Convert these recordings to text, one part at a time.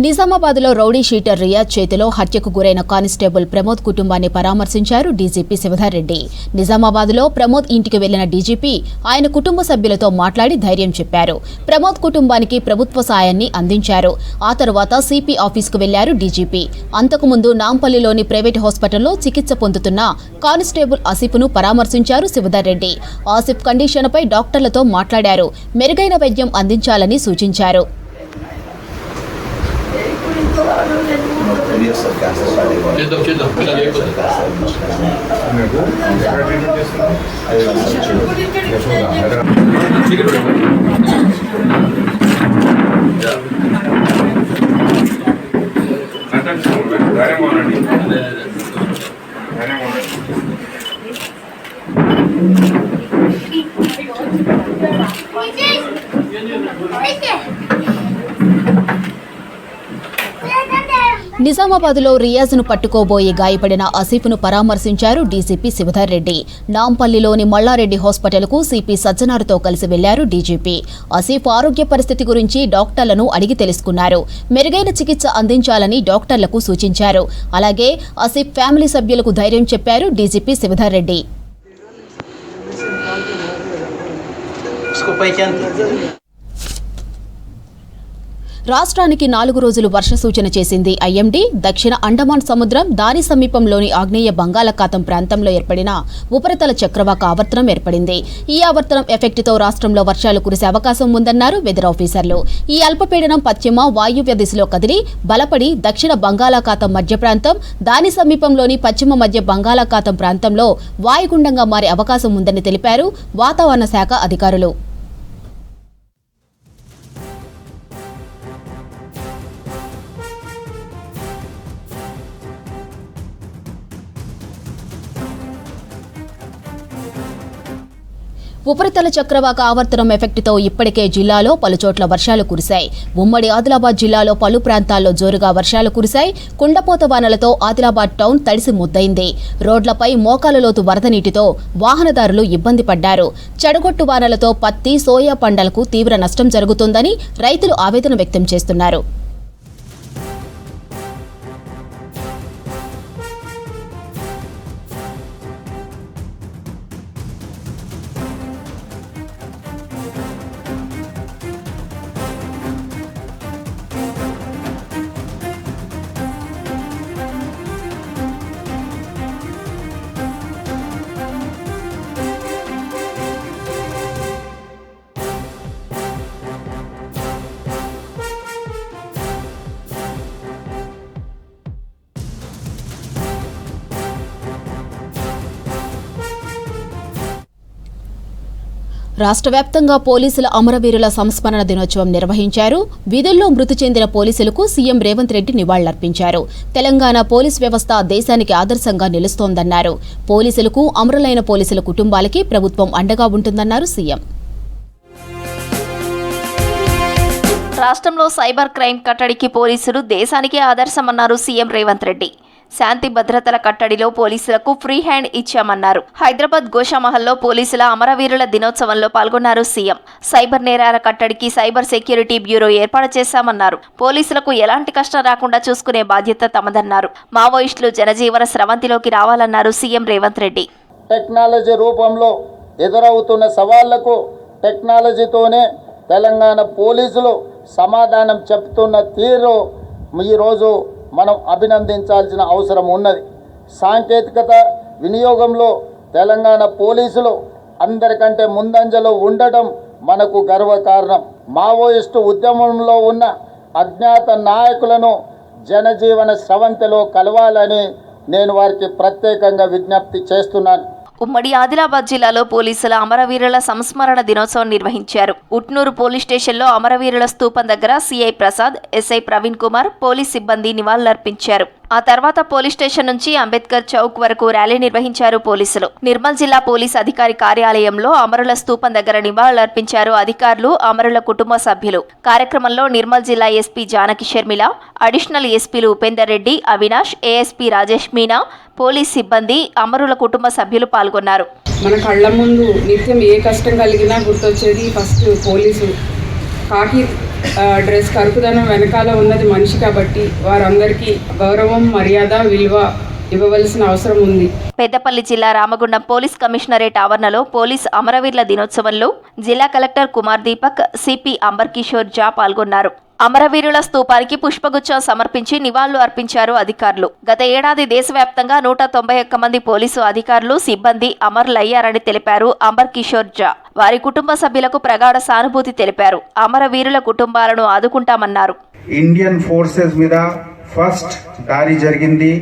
నిజామాబాద్లో rowdy sheeter Riyaz చేతిలో హత్యకు గురైన కానిస్టేబుల్ ప్రమోద్ కుటుంబాన్ని పరామర్శించారు డీజీపీ శివధర్ రెడ్డి. నిజామాబాద్లో ప్రమోద్ ఇంటికి వెళ్లిన డీజీపీ ఆయన కుటుంబ సభ్యులతో మాట్లాడి ధైర్యం చెప్పారు. ప్రమోద్ కుటుంబానికి ప్రభుత్వ సాయాన్ని అందించారు. ఆ తర్వాత సిపి ఆఫీసుకు వెళ్లారు డీజీపీ. అంతకుముందు నాంపల్లిలోని ప్రైవేట్ హాస్పిటల్లో చికిత్స పొందుతున్న కానిస్టేబుల్ ఆసిఫ్ను పరామర్శించారు శివధర్ రెడ్డి. ఆసిఫ్ కండిషన్పై డాక్టర్లతో మాట్లాడారు. మెరుగైన వైద్యం అందించాలని సూచించారు. నిజామాబాద్లో రియాజ్ను పట్టుకోబోయి గాయపడిన ఆసిఫ్ను పరామర్శించారు డీసీపీ శివధర్ రెడ్డి. నాంపల్లిలోని మల్లారెడ్డి హాస్పిటల్కు సిపి సజ్జనార్తో కలిసి వెళ్లారు డీజీపీ. ఆసిఫ్ ఆరోగ్య పరిస్థితి గురించి డాక్టర్లను అడిగి తెలుసుకున్నారు. మెరుగైన చికిత్స అందించాలని డాక్టర్లకు సూచించారు. అలాగే ఆసిఫ్ ఫ్యామిలీ సభ్యులకు ధైర్యం చెప్పారు డీజీపీ శివధర్ రెడ్డి. రాష్ట్రానికి 4 రోజులు వర్ష సూచన చేసింది ఐఎండీ. దక్షిణ అండమాన్ సముద్రం, దాని సమీపంలోని ఆగ్నేయ బంగాళాఖాతం ప్రాంతంలో ఏర్పడిన ఉపరితల చక్రవాక ఆవర్తనం ఏర్పడింది. ఈ ఆవర్తనం ఎఫెక్ట్తో రాష్ట్రంలో వర్షాలు కురిసే అవకాశం ఉందన్నారు వెదర్ ఆఫీసర్లు. ఈ అల్పపీడనం పశ్చిమ వాయువ్య దిశలో కదిలి బలపడి దక్షిణ బంగాళాఖాతం మధ్య ప్రాంతం, దాని సమీపంలోని పశ్చిమ మధ్య బంగాళాఖాతం ప్రాంతంలో వాయుగుండంగా మారే అవకాశం ఉందని తెలిపారు వాతావరణ శాఖ అధికారులు. ఉపరితల చక్రవాక ఆవర్తనం ఎఫెక్ట్తో ఇప్పటికే జిల్లాలో పలుచోట్ల వర్షాలు కురిశాయి. ఉమ్మడి ఆదిలాబాద్ జిల్లాలో పలు ప్రాంతాల్లో జోరుగా వర్షాలు కురిశాయి. కుండపోత వానలతో ఆదిలాబాద్ టౌన్ తడిసి ముద్దయింది. రోడ్లపై మోకాలు లోతు వరద నీటితో వాహనదారులు ఇబ్బంది పడ్డారు. చెడగొట్టు వానలతో పత్తి, సోయా పంటలకు తీవ్ర నష్టం జరుగుతోందని రైతులు ఆవేదన వ్యక్తం చేస్తున్నారు. రాష్ట్ర వ్యాప్తంగా పోలీసుల అమరవీరుల సంస్మరణ దినోత్సవం నిర్వహించారు. విధుల్లో మృతి చెందిన పోలీసులకు సీఎం రేవంత్ రెడ్డి నివాళులర్పించారు. తెలంగాణ పోలీస్ వ్యవస్థ దేశానికి ఆదర్శంగా నిలుస్తోందన్నారు. పోలీసులకు, అమరులైన పోలీసుల కుటుంబాలకి ప్రభుత్వం అండగా ఉంటుందన్నారు సీఎం. రాష్ట్రంలో సైబర్ క్రైమ్ కట్టడికి పోలీసులు దేశానికే ఆదర్శమన్నారు సీఎం రేవంత్ రెడ్డి. శాంతి భద్రతల కట్టడిలో పోలీసులకు ఫ్రీ హ్యాండ్ ఇచ్చామన్నారు. హైదరాబాద్ గోషామహల్లో పోలీసుల అమరవీరుల దినోత్సవంలో పాల్గొన్నారు సీఎం. సైబర్ నేరాల కట్టడికి సైబర్ సెక్యూరిటీ బ్యూరో ఏర్పాటు చేశామన్నారు. పోలీసులకు ఎలాంటి కష్టం రాకుండా చూసుకునే బాధ్యత తమదన్నారు. మావోయిస్టులు జనజీవన స్రవంతిలోకి రావాలన్నారు సీఎం రేవంత్ రెడ్డి. టెక్నాలజీ రూపంలో ఎదురవుతున్న సవాళ్లకు టెక్నాలజీతోనే తెలంగాణ పోలీసులు సమాధానం చెప్తున్న తీరు ఈరోజు మనం అభినందించాల్సిన అవసరం ఉన్నది. సాంకేతికత వినియోగంలో తెలంగాణ పోలీసులు అందరికంటే ముందంజలో ఉండటం మనకు గర్వకారణం. మావోయిస్టు ఉద్యమంలో ఉన్న అజ్ఞాత నాయకులను జనజీవన స్రవంతిలో కలవాలని నేను వారికి ప్రత్యేకంగా విజ్ఞప్తి చేస్తున్నాను. ఉమ్మడి ఆదిలాబాద్ జిల్లాలో పోలీసుల అమరవీరుల సంస్మరణ దినోత్సవం నిర్వహించారు. ఉట్నూరు పోలీస్ స్టేషన్లో అమరవీరుల స్తూపం దగ్గర CI Prasad, SI Praveen Kumar, police సిబ్బంది నివాళులర్పించారు. ఆ తర్వాత పోలీస్ స్టేషన్ నుంచి అంబేద్కర్ చౌక్ వరకు ర్యాలీ నిర్వహించారు పోలీసులు. నిర్మల్ జిల్లా పోలీస్ అధికారి కార్యాలయంలో అమరుల స్తూపం దగ్గర నివాళులర్పించారు అధికారులు, అమరుల కుటుంబ సభ్యులు. కార్యక్రమంలో నిర్మల్ జిల్లా ఎస్పీ జానకి షర్మిల, అడిషనల్ ఎస్పీలు ఉపేందర్ రెడ్డి, అవినాష్, ఏఎస్పీ రాజేష్ మీనా, పోలీస్ సిబ్బంది, అమరుల కుటుంబ సభ్యులు పాల్గొన్నారు. మన కళ్ళ ముందు నిత్యం ఏ కష్టం కలిగినా గుర్తొచ్చేది ఫస్ట్ పోలీసు. కాకి డ్రెస్ కరుకుదనం వెనకాల ఉన్నది మనిషి కాబట్టి వారందరికీ గౌరవం, మర్యాద, విలువ ఇవ్వవలసిన అవసరం ఉంది. పెద్దపల్లి జిల్లా రామగుండం పోలీస్ కమిషనరేట్ ఆవరణలో పోలీస్ అమరవీరుల దినోత్సవంలో జిల్లా కలెక్టర్ కుమార్ దీపక్, సిపి అంబర్ కిషోర్ జా పాల్గొన్నారు. అమరవీరుల స్తూపానికి పుష్పగుచ్చం సమర్పించి నివాళులు అర్పించారు అధికారులు. గత ఏడాది దేశవ్యాప్తంగా 191 మంది పోలీసు అధికారులు, సిబ్బంది అమరులయ్యారని తెలిపారు అంబర్ కిషోర్ జా. వారి కుటుంబ సభ్యులకు ప్రగాఢ సానుభూతి తెలిపారు. అమరవీరుల కుటుంబాలను ఆదుకుంటామన్నారు. ఇండియన్ ఫోర్సెస్ మీద ఫస్ట్ దాడి జరిగింది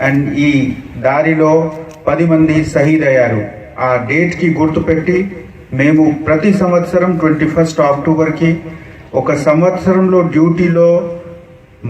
అండ్ ఈ దాడిలో 10 మంది షహీద్ అయ్యారు. ఆ డేట్ కి గుర్తుపెట్టి మేము ప్రతి సంవత్సరం 21 అక్టోబర్కి ఒక సంవత్సరంలో డ్యూటీలో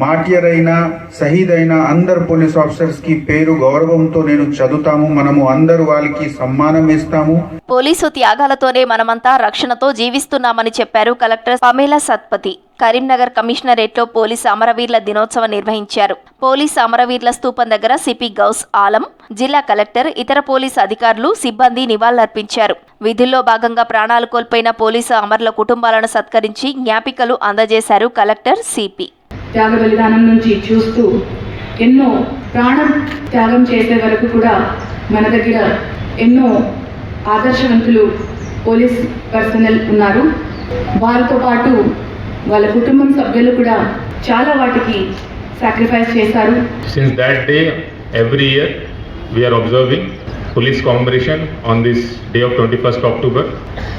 మార్టియర్ అయిన, షహీద్ అయిన అందరు పోలీస్ ఆఫీసర్స్ కి పేరు గౌరవంతో నేను చదువుతాము. మనము అందరు వాళ్ళకి సమ్మానం ఇస్తాము. పోలీసు త్యాగాలతోనే మనమంతా రక్షణతో జీవిస్తున్నామని చెప్పారు కలెక్టర్ పమేలా సత్పతి. కరీంనగర్ కమిషనరేట్లో పోలీసు అమరవీరుల దినోత్సవం నిర్వహించారు. పోలీసు అమరవీరుల స్తూపం దగ్గర సిపి గౌస్ ఆలం, జిల్లా కలెక్టర్, ఇతర పోలీసు అధికారులు, సిబ్బంది నివాళులర్పించారు. విధుల్లో భాగంగా ప్రాణాలు కోల్పోయిన పోలీసు అమరుల కుటుంబాలను సత్కరించి జ్ఞాపికలు అందజేశారు కలెక్టర్, సిపి. త్యాగ బలిదానం నుంచి చూస్తూ ఎన్నో ప్రాణం త్యాగం చేసే వరకు కూడా మన దగ్గర ఎన్నో ఆదర్శవంతులు పోలీస్ పర్సనల్ ఉన్నారు. వారితో పాటు వాళ్ళ కుటుంబం సభ్యులు కూడా చాలా వాటికి సాక్రిఫైస్ చేశారు. Since that day, every year we are observing police commemoration on this day of 21st October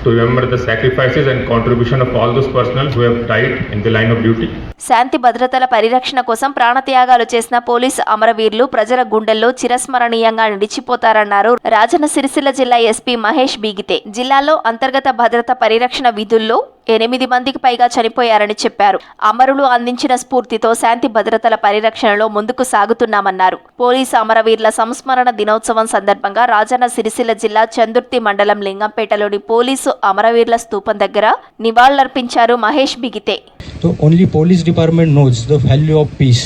to remember the sacrifices and contribution of all those personnel who have died in the line of duty. శాంతి భద్రతల పరిరక్షణ కోసం ప్రాణత్యాగాలు చేసిన police అమరవీరులు ప్రజల గుండెల్లో చిరస్మరణీయంగా నిలిచిపోతారన్నారు రాజన్న సిరిసిల్ల జిల్లా SP Mahesh బీగితే. జిల్లాలో అంతర్గత భద్రత పరిరక్షణ విధుల్లో 8 మందికి పైగా చనిపోయారని చెప్పారు. అమరులు అందించిన స్ఫూర్తితో శాంతి భద్రతల పరిరక్షణలో ముందుకు సాగుతున్నామన్నారు. పోలీసు అమరవీరుల సంస్మరణ దినోత్సవం సందర్భంగా రాజన్న సిరిసిల్ల జిల్లా చందుర్తి మండలం లింగంపేటలోని పోలీసు అమరవీరుల స్తూపం దగ్గర నివాళులర్పించారు Mahesh బిగితే. So only police department knows the value of peace,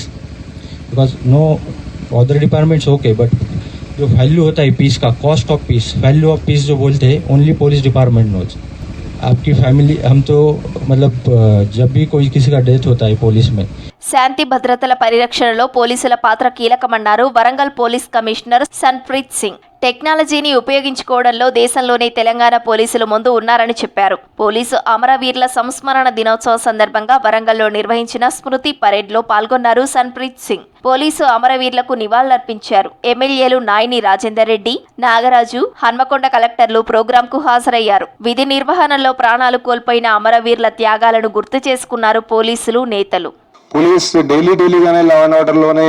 because no other departments okay, but जो value होता है peace का, cost of peace, value of peace जो बोलते हैं, only police department knows. आपकी फैमिली, हम तो मतलब जब भी कोई किसी का डेथ होता है पुलिस में, శాంతి భద్రతల పరిరక్షణలో పోలీసుల పాత్ర కీలకమన్నారు వరంగల్ పోలీస్ కమిషనర్ సన్ప్రీత్ సింగ్. టెక్నాలజీని ఉపయోగించుకోవడంలో దేశంలోనే తెలంగాణ పోలీసులు ముందు ఉన్నారని చెప్పారు. పోలీసు అమరవీరుల సంస్మరణ దినోత్సవం సందర్భంగా వరంగల్లో నిర్వహించిన స్మృతి పరేడ్లో పాల్గొన్నారు సన్ప్రీత్ సింగ్. పోలీసు అమరవీరులకు నివాళులర్పించారు. ఎమ్మెల్యేలు నాయిని రాజేందర్ రెడ్డి, నాగరాజు, హన్మకొండ కలెక్టర్లు ప్రోగ్రాంకు హాజరయ్యారు. విధి నిర్వహణలో ప్రాణాలు కోల్పోయిన అమరవీరుల త్యాగాలను గుర్తు చేసుకున్నారు పోలీసులు, నేతలు. పోలీస్ డైలీగానే లా అండ్ ఆర్డర్లోనే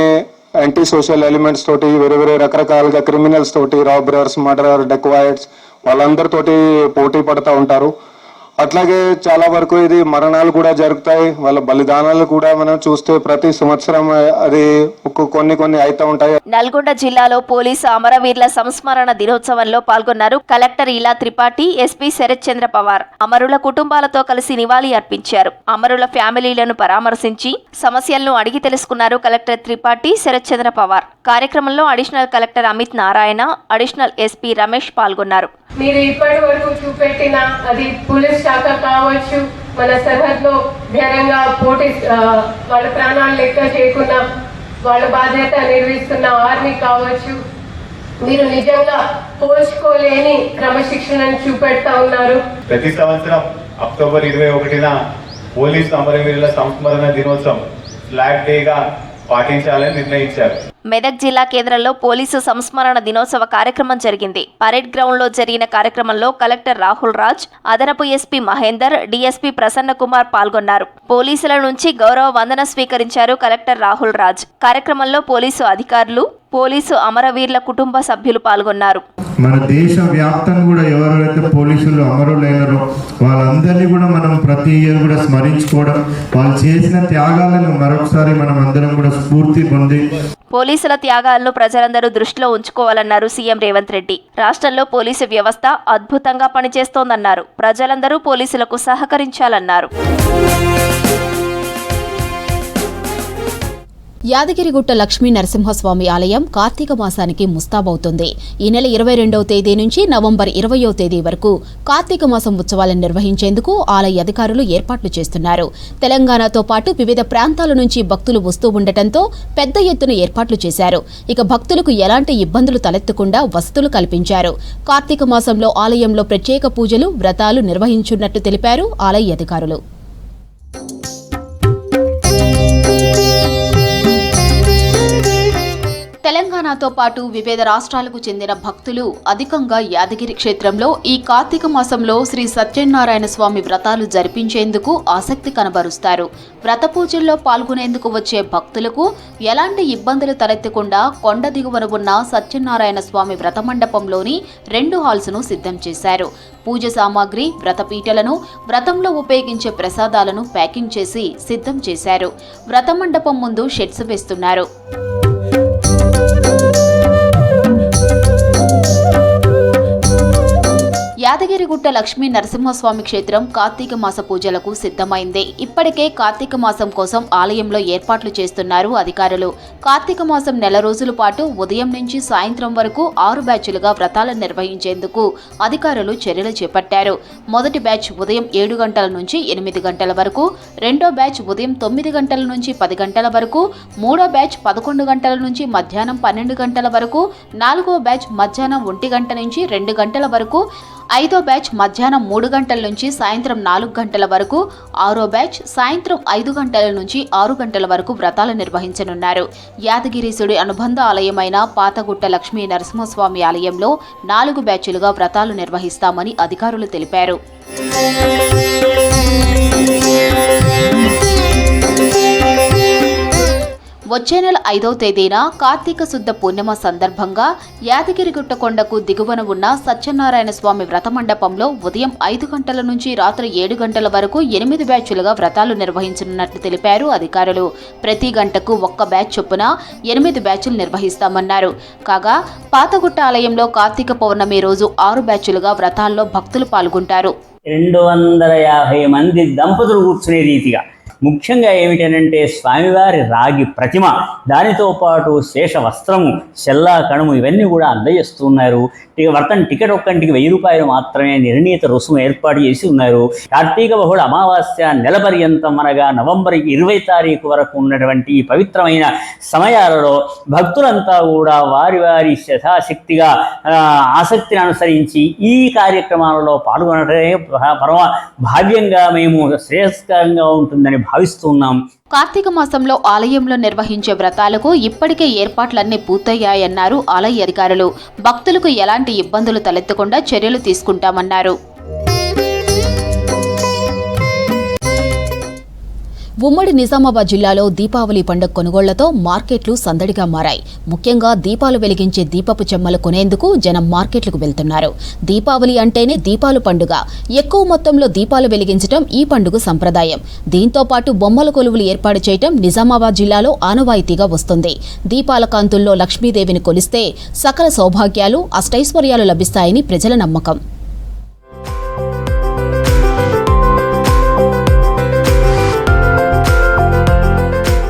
యాంటీ సోషల్ ఎలిమెంట్స్ తోటి వేరే రకరకాలుగా క్రిమినల్స్ తోటి, రాబరర్స్, మర్డరర్, డెక్వాయిట్స్ వాళ్ళందరితోటి పోటీ పడుతూ ఉంటారు. అట్లాగే చాలా వరకు ఇది మరణాలు కూడా జరుగుతాయి. వాళ్ళ బలిదానాలు కూడా మనం చూస్తే ప్రతి సంవత్సరం అది కొన్ని అవుతూ ఉంటాయి. నల్గొండ జిల్లాలో పోలీసు అమరవీరుల సంస్మరణ దినోత్సవంలో పాల్గొన్నారు కలెక్టర్ ఇలా త్రిపాఠి, ఎస్పీ శరత్ చంద్ర పవార్. అమరుల కుటుంబాలతో కలిసి నివాళి అర్పించారు. అమరుల ఫ్యామిలీలను పరామర్శించి సమస్యలను అడిగి తెలుసుకున్నారు కలెక్టర్ త్రిపాఠి, శరత్ చంద్ర పవార్. కార్యక్రమంలో additional collector Amit Narayana, additional SP Ramesh పాల్గొన్నారు. మీరు ఇప్పటి వరకు చూపెట్టిన అది పోలీస్ శాఖ కావచ్చు, మన సరిహద్దులో ధైర్యంగా పోటీ వాళ్ళ ప్రాణాలు లెక్క చేయకుండా వాళ్ళ బాధ్యత నిర్వహిస్తున్న ఆర్మీ కావచ్చు, మీరు నిజంగా పోల్చుకోలేని క్రమశిక్షణను చూపెడతా ఉన్నారు. ప్రతి సంవత్సరం అక్టోబర్ 21న పోలీసు అమరవీరుల సంస్మరణ దినోత్సవం ఫ్లాగ్ డేగా పాటించాలని నిర్ణయించారు. మెదక్ జిల్లా కేంద్రంలో పోలీసు సంస్మరణ దినోత్సవ కార్యక్రమం జరిగింది. పరేడ్ గ్రౌండ్ లో జరిగిన కార్యక్రమంలో కలెక్టర్ రాహుల్ రాజ్, అదనపు ఎస్పీ మహేందర్, డీఎస్పీ ప్రసన్న కుమార్ పాల్గొన్నారు. పోలీసుల నుంచి గౌరవ వందన స్వీకరించారు కలెక్టర్ రాహుల్ రాజ్. కార్యక్రమంలో పోలీసు అధికారులు, పోలీసు అమరవీరుల కుటుంబ సభ్యులు పాల్గొన్నారు. మన దేశ వ్యాప్తంగా కూడా ఎవరైతే పోలీసులు అమరులైనారో వాళ్ళందరినీ కూడా మనం ప్రతి ఇయర్ కూడా స్మరించుకోవడం, వాళ్ళు చేసిన త్యాగాలను మరొకసారి మనం అందరం కూడా స్ఫూర్తి పొంది పోలీసుల త్యాగాలను ప్రజలందరూ దృష్టిలో ఉంచుకోవాలన్నారు సీఎం రేవంత్ రెడ్డి. రాష్ట్రంలో పోలీసు వ్యవస్థ అద్భుతంగా పనిచేస్తోందన్నారు. ప్రజలందరూ పోలీసులకు సహకరించాలన్నారు. యాదగిరిగుట్ట లక్ష్మీ నరసింహస్వామి ఆలయం కార్తీక మాసానికి ముస్తాబవుతుంది. ఈ నెల 22వ తేదీ నుంచి నవంబర్ 20వ తేదీ వరకు కార్తీక మాసం ఉత్సవాలను నిర్వహించేందుకు ఆలయ అధికారులు ఏర్పాట్లు చేస్తున్నారు. తెలంగాణతో పాటు వివిధ ప్రాంతాల నుంచి భక్తులు వస్తూ ఉండటంతో పెద్ద ఎత్తున ఏర్పాట్లు చేశారు. ఇక భక్తులకు ఎలాంటి ఇబ్బందులు తలెత్తకుండా వసతులు కల్పించారు. కార్తీక మాసంలో ఆలయంలో ప్రత్యేక పూజలు, వ్రతాలు నిర్వహించున్నట్టు తెలిపారు ఆలయ అధికారులు. తెలంగాణతో పాటు వివిధ రాష్ట్రాలకు చెందిన భక్తులు అధికంగా యాదగిరి క్షేత్రంలో ఈ కార్తీక మాసంలో శ్రీ సత్యనారాయణ స్వామి వ్రతాలు జరిపించేందుకు ఆసక్తి కనబరుస్తారు. వ్రత పూజల్లో పాల్గొనేందుకు వచ్చే భక్తులకు ఎలాంటి ఇబ్బందులు తలెత్తకుండా కొండ దిగువన ఉన్న సత్యనారాయణ స్వామి వ్రత మండపంలోని 2 హాల్స్ను సిద్ధం చేశారు. పూజ సామాగ్రి, వ్రతపీఠలను, వ్రతంలో ఉపయోగించే ప్రసాదాలను ప్యాకింగ్ చేసి సిద్ధం చేశారు. వ్రత మండపం ముందు షెడ్స్ వేస్తున్నారు. యాదగిరిగుట్ట లక్ష్మీ నరసింహస్వామి క్షేత్రం కార్తీక మాస పూజలకు సిద్ధమైంది. ఇప్పటికే కార్తీక మాసం కోసం ఆలయంలో ఏర్పాట్లు చేస్తున్నారు అధికారులు. కార్తీక మాసం నెల రోజుల పాటు ఉదయం నుంచి సాయంత్రం వరకు 6 బ్యాచ్లుగా వ్రతాలను నిర్వహించేందుకు అధికారులు చర్యలు చేపట్టారు. మొదటి బ్యాచ్ ఉదయం 7 గంటల నుంచి 8 గంటల వరకు, రెండో బ్యాచ్ ఉదయం 9 గంటల నుంచి 10 గంటల వరకు, మూడో బ్యాచ్ 11 గంటల నుంచి మధ్యాహ్నం 12 గంటల వరకు, నాలుగో బ్యాచ్ మధ్యాహ్నం 1 గంట నుంచి 2 గంటల వరకు, ఐదో బ్యాచ్ మధ్యాహ్నం 3 గంటల నుంచి సాయంత్రం 4 గంటల వరకు, ఆరో బ్యాచ్ సాయంత్రం 5 గంటల నుంచి 6 గంటల వరకు వ్రతాలు నిర్వహించనున్నారు. యాదగిరీశుడి అనుబంధ ఆలయమైన పాతగుట్ట లక్ష్మీ నరసింహస్వామి ఆలయంలో 4 బ్యాచ్లుగా వ్రతాలు నిర్వహిస్తామని అధికారులు తెలిపారు. వచ్చే నెల 5వ తేదీన కార్తీక శుద్ధ పూర్ణిమ సందర్భంగా యాదగిరిగుట్ట కొండకు దిగువన ఉన్న సత్యనారాయణ స్వామి వ్రత మండపంలో ఉదయం 5 గంటల నుంచి రాత్రి 7 గంటల వరకు 8 బ్యాచ్లుగా వ్రతాలు నిర్వహించనున్నట్లు తెలిపారు అధికారులు. ప్రతి గంటకు 1 బ్యాచ్ చొప్పున 8 బ్యాచ్లు నిర్వహిస్తామన్నారు. కాగా పాతగుట్ట ఆలయంలో కార్తీక పౌర్ణమి రోజు 6 బ్యాచ్లుగా వ్రతాల్లో భక్తులు పాల్గొంటారు. 250 మంది దంపతులు కూర్చునే రీతిగా ముఖ్యంగా ఏమిటనంటే స్వామివారి రాగి ప్రతిమ, దానితో పాటు శేష వస్త్రము, చెల్లా కణము ఇవన్నీ కూడా అందజేస్తున్నారు. వ్రతం టికెట్ ఒక్కంటికి 1000 రూపాయలు మాత్రమే నిర్ణీత రుసుము ఏర్పాటు చేసి ఉన్నారు. కార్తీక బహుళ అమావాస్య నెల పర్యంతం అనగా నవంబర్ 20 తారీఖు వరకు ఉన్నటువంటి ఈ పవిత్రమైన సమయాలలో భక్తులంతా కూడా వారి వారి యథాశక్తిగా ఆసక్తిని అనుసరించి ఈ కార్యక్రమాలలో పాల్గొనడమే పరమ భావ్యంగా మేము శ్రేయస్కరంగా ఉంటుందని భావిస్తున్నాం. కార్తీక మాసంలో ఆలయంలో నిర్వహించే వ్రతాలకు ఇప్పటికే ఏర్పాట్లన్నీ పూర్తయ్యాయన్నారు ఆలయ అధికారులు. భక్తులకు ఎలాంటి ఇబ్బందులు తలెత్తకుండా చర్యలు తీసుకుంటామన్నారు. ఉమ్మడి నిజామాబాద్ జిల్లాలో దీపావళి పండుగ కొనుగోళ్లతో మార్కెట్లు సందడిగా మారాయి. ముఖ్యంగా దీపాలు వెలిగించే దీపపు చెమ్మలు కొనేందుకు జనం మార్కెట్లకు వెళ్తున్నారు. దీపావళి అంటేనే దీపాలు పండుగ. ఎక్కువ మొత్తంలో దీపాలు వెలిగించడం ఈ పండుగ సంప్రదాయం. దీంతో పాటు బొమ్మల కొలువులు ఏర్పాటు చేయడం నిజామాబాద్ జిల్లాలో ఆనవాయితీగా వస్తుంది. దీపాల కాంతుల్లో లక్ష్మీదేవిని కొలిస్తే సకల సౌభాగ్యాలు, అష్టైశ్వర్యాలు లభిస్తాయని ప్రజల నమ్మకం.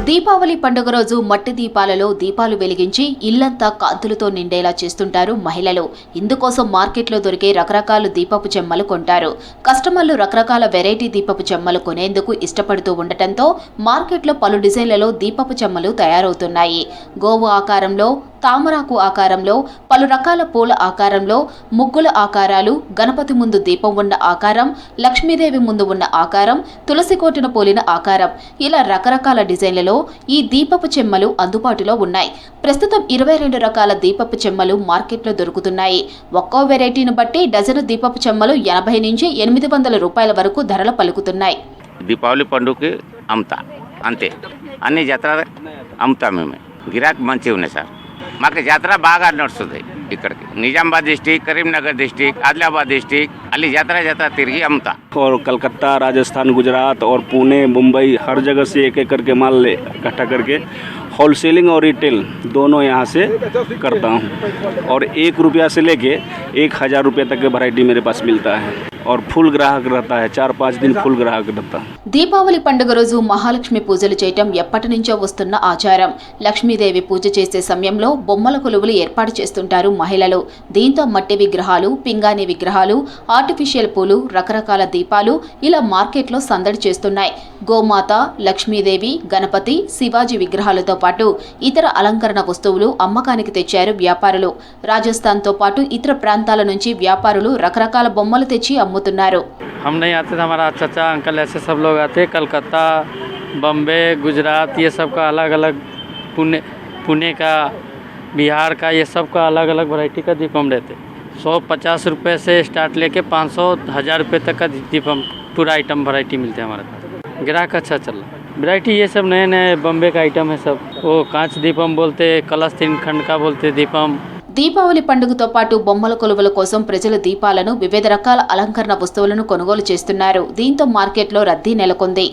దీపావళి పండుగ రోజు మట్టి దీపాలలో దీపాలు వెలిగించి ఇల్లంతా కాంతులతో నిండేలా చేస్తుంటారు మహిళలు. ఇందుకోసం మార్కెట్లో దొరికే రకరకాల దీపపు చెమ్మలు కొంటారు. కస్టమర్లు రకరకాల వెరైటీ దీపపు చెమ్మలు కొనేందుకు ఇష్టపడుతూ ఉండటంతో మార్కెట్లో పలు డిజైన్లలో దీపపు చెమ్మలు తయారవుతున్నాయి. గోవు ఆకారంలో, తామరాకు ఆకారంలో, పలు రకాల పూల ఆకారంలో, ముగ్గుల ఆకారాలు, గణపతి ముందు దీపం ఉన్న ఆకారం, లక్ష్మీదేవి ముందు ఉన్న ఆకారం, తులసి కోటిన పోలిన ఆకారం, ఇలా రకరకాల డిజైన్లలో ఈ దీపపు చెమ్మలు అందుబాటులో ఉన్నాయి. ప్రస్తుతం 22 రకాల దీపపు చెమ్మలు మార్కెట్లో దొరుకుతున్నాయి. ఒక్కో వెరైటీని బట్టి డజను దీపపు చెమ్మలు 80 నుంచి 800 రూపాయల వరకు ధరలు పలుకుతున్నాయి. దీపావళి పండుగకి అమ్ముతా అంతే, అన్ని జాతర అమ్ముతాం మేము. గిరాక్ మంచిగా ఉన్నాయి సార్. మాకు జాతర బాగా నడుస్తుంది. ఇక్కడికి నిజామాబాద్ డిస్ट्रिक्ट, करीमनगर डिस्ट्रिक्ट, आदिलाबाद डिस्ट्रिक्ट अली जात्रा तिरगी अमता और कलकत्ता, राजस्थान, गुजरात और पुणे, मुंबई हर जगह से एक एक करके माल इकट्ठा करके होलसेलिंग और रिटेल दोनों यहाँ से करता हूँ. और 1 रुपया से लेके 1000 रुपये तक की वैरायटी मेरे पास मिलता है. और फुल ग्राहक रहता है, 4-5 दिन फुल ग्राहक रहता है। దీపావళి పండుగ రోజు మహాలక్ష్మి పూజలు చేయటం ఎప్పటి నుంచో వస్తున్న ఆచారం. లక్ష్మీదేవి పూజ చేసే సమయంలో బొమ్మల కొలువులు ఏర్పాటు చేస్తుంటారు మహిళలు. దీంతో మట్టి విగ్రహాలు, పింగాణి విగ్రహాలు, ఆర్టిఫిషియల్ పూలు, రకరకాల దీపాలు ఇలా మార్కెట్లో సందడి చేస్తున్నాయి. గోమాత, లక్ష్మీదేవి, గణపతి, శివాజీ విగ్రహాలతో పాటు ఇతర అలంకరణ వస్తువులు అమ్మకానికి తెచ్చారు వ్యాపారులు. రాజస్థాన్తో పాటు ఇతర ప్రాంతాల నుంచి వ్యాపారులు రకరకాల బొమ్మలు తెచ్చి అమ్ముతున్నారు. हम नहीं आते थे, हमारा चाचा अंकल ऐसे सब लोग आते, कलकत्ता, बम्बे, गुजरात, ये सब का अलग अलग, पुणे का, बिहार का, ये सब का अलग अलग वैरायटी का दीपम रहते. 150 रुपये से स्टार्ट लेके 500-1000 रुपये तक का दीपम पूरा आइटम वैरायटी मिलते हैं हमारे पास. ग्राहक अच्छा चल रहा. वैरायटी ये सब नए नए बम्बे का आइटम है सब. वो कांच दीपम बोलते, कलश 3 खंड का बोलते दीपम. దీపావళి పండుగతో పాటు బొమ్మల కొలువుల కోసం ప్రజలు దీపాలను, వివిధ రకాల అలంకరణ వస్తువులను కొనుగోలు చేస్తున్నారు. దీంతో మార్కెట్లో రద్దీ నెలకొంది.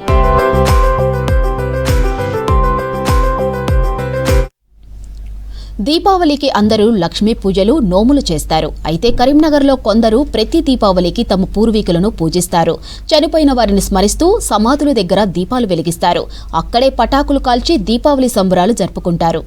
దీపావళికి అందరూ లక్ష్మీ పూజలు, నోములు చేస్తారు. అయితే కరీంనగర్లో కొందరు ప్రతి దీపావళికి తమ పూర్వీకులను పూజిస్తారు. చనిపోయిన వారిని స్మరిస్తూ సమాధుల దగ్గర దీపాలు వెలిగిస్తారు. అక్కడే పటాకులు కాల్చి దీపావళి సంబరాలు జరుపుకుంటారు.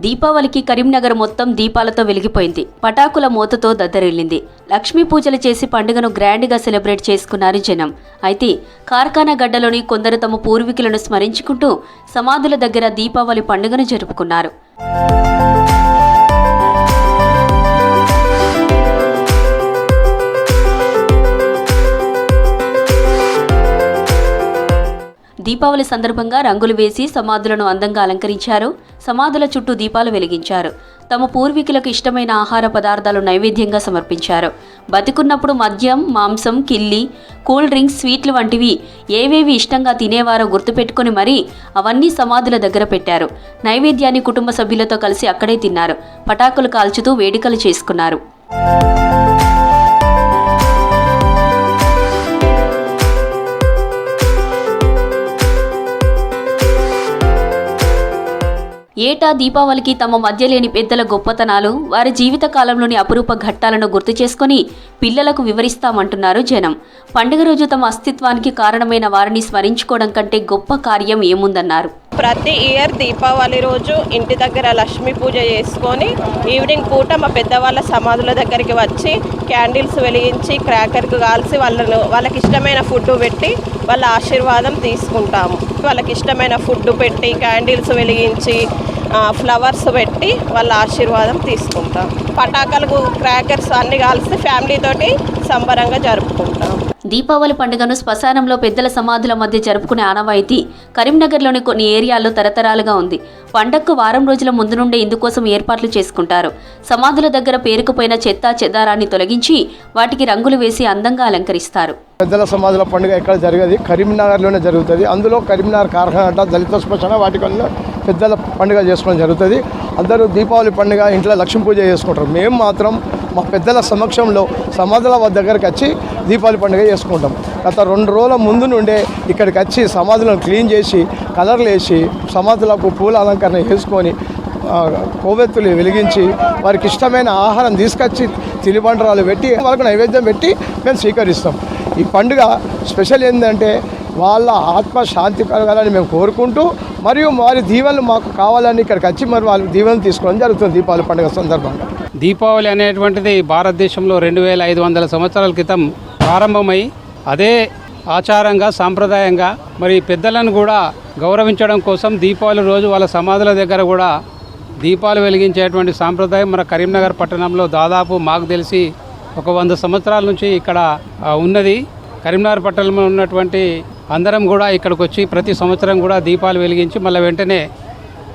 దీపావళికి కరీంనగర్ మొత్తం దీపాలతో వెలిగిపోయింది. పటాకుల మోతతో దద్దరిల్లింది. లక్ష్మీ పూజలు చేసి పండుగను గ్రాండ్గా సెలబ్రేట్ చేసుకున్నారు జనం. అయితే కార్ఖానా గడ్డలోని కొందరు తమ పూర్వీకులను స్మరించుకుంటూ సమాధుల దగ్గర దీపావళి పండుగను జరుపుకున్నారు. దీపావళి సందర్భంగా రంగులు వేసి సమాధులను అందంగా అలంకరించారు. సమాధుల చుట్టూ దీపాలు వెలిగించారు. తమ పూర్వీకులకు ఇష్టమైన ఆహార పదార్థాలు నైవేద్యంగా సమర్పించారు. బతికున్నప్పుడు మద్యం, మాంసం, కిల్లి, కూల్ డ్రింక్స్, స్వీట్లు వంటివి ఏవేవి ఇష్టంగా తినేవారో గుర్తుపెట్టుకుని మరీ అవన్నీ సమాధుల దగ్గర పెట్టారు. నైవేద్యాన్ని కుటుంబ సభ్యులతో కలిసి అక్కడే తిన్నారు. పటాకులు కాల్చుతూ వేడుకలు చేసుకున్నారు. ఏటా దీపావళికి తమ మధ్య లేని పెద్దల గొప్పతనాలు, వారి జీవిత కాలంలోని అపురూప ఘట్టాలను గుర్తు చేసుకుని పిల్లలకు వివరిస్తామంటున్నారు జనం. పండుగ రోజు తమ అస్తిత్వానికి కారణమైన వారిని స్మరించుకోవడం కంటే గొప్ప కార్యం ఏముందన్నారు. ప్రతి ఇయర్ దీపావళి రోజు ఇంటి దగ్గర లక్ష్మీ పూజ చేసుకొని ఈవినింగ్ పూట మా పెద్దవాళ్ళ సమాధుల దగ్గరికి వచ్చి క్యాండిల్స్ వెలిగించి క్రాకర్కు కాల్చి వాళ్ళకి ఇష్టమైన ఫుడ్ పెట్టి వాళ్ళ ఆశీర్వాదం తీసుకుంటాము. వాళ్ళకి ఇష్టమైన ఫుడ్ పెట్టి క్యాండిల్స్ వెలిగించి ఫ్లవర్స్ పెట్టి వాళ్ళ ఆశీర్వాదం తీసుకుంటాం. పటాకులు, క్రాకర్స్ అన్ని కాల్చి ఫ్యామిలీతోటి సంబరంగా జరుపుకుంటాం. దీపావళి పండుగను శ్మశానంలో పెద్దల సమాధుల మధ్య జరుపుకునే ఆనవాయితీ కరీంనగర్లోని కొన్ని ఏరియాల్లో తరతరాలుగా ఉంది. పండగకు వారం రోజుల ముందు నుండే ఇందుకోసం ఏర్పాట్లు చేసుకుంటారు. సమాధుల దగ్గర పేరుకుపోయిన చెత్త చెదారాన్ని తొలగించి వాటికి రంగులు వేసి అందంగా అలంకరిస్తారు. పెద్దల సమాధుల పండుగ ఎక్కడ జరగదు, కరీంనగర్లోనే జరుగుతుంది. అందులో కరీంనగర్ కార్ఖానా, దళిత శ్మశాన వాటి వల్ల పెద్దల పండుగ చేసుకోవడం జరుగుతుంది. అందరూ దీపావళి పండుగ ఇంట్లో లక్ష్మీ పూజ చేసుకుంటారు. మేము మాత్రం మా పెద్దల సమక్షంలో సమాధుల దగ్గరికి వచ్చి దీపావళి పండుగ చేసుకుంటాం. గత 2 రోజుల ముందు నుండే ఇక్కడికి వచ్చి సమాధులను క్లీన్ చేసి కలర్లు వేసి సమాధులకు పూల అలంకరణ చేసుకొని కొవ్వెత్తులు వెలిగించి వారికి ఇష్టమైన ఆహారం తీసుకొచ్చి తిలిబండరాలు పెట్టి వాళ్ళకు నైవేద్యం పెట్టి మేము స్వీకరిస్తాం. ఈ పండుగ స్పెషల్ ఏంటంటే వాళ్ళ ఆత్మ శాంతి కలగాలని మేము కోరుకుంటూ మరియు వారి దీవెనలు మాకు కావాలని ఇక్కడికి వచ్చి మరి వాళ్ళ దీవెనలు తీసుకోవడం జరుగుతుంది దీపావళి పండుగ సందర్భంగా. దీపావళి అనేటువంటిది భారతదేశంలో 2500 సంవత్సరాల క్రితం ప్రారంభమై అదే ఆచారంగా, సాంప్రదాయంగా మరి పెద్దలను కూడా గౌరవించడం కోసం దీపావళి రోజు వాళ్ళ సమాధుల దగ్గర కూడా దీపాలు వెలిగించేటువంటి సాంప్రదాయం మన కరీంనగర్ పట్టణంలో దాదాపు మాకు తెలిసి ఒక 100 సంవత్సరాల నుంచి ఇక్కడ ఉన్నది. కరీంనగర్ పట్టణంలో ఉన్నటువంటి అందరం కూడా ఇక్కడికి వచ్చి ప్రతి సంవత్సరం కూడా దీపాలు వెలిగించి మళ్ళీ వెంటనే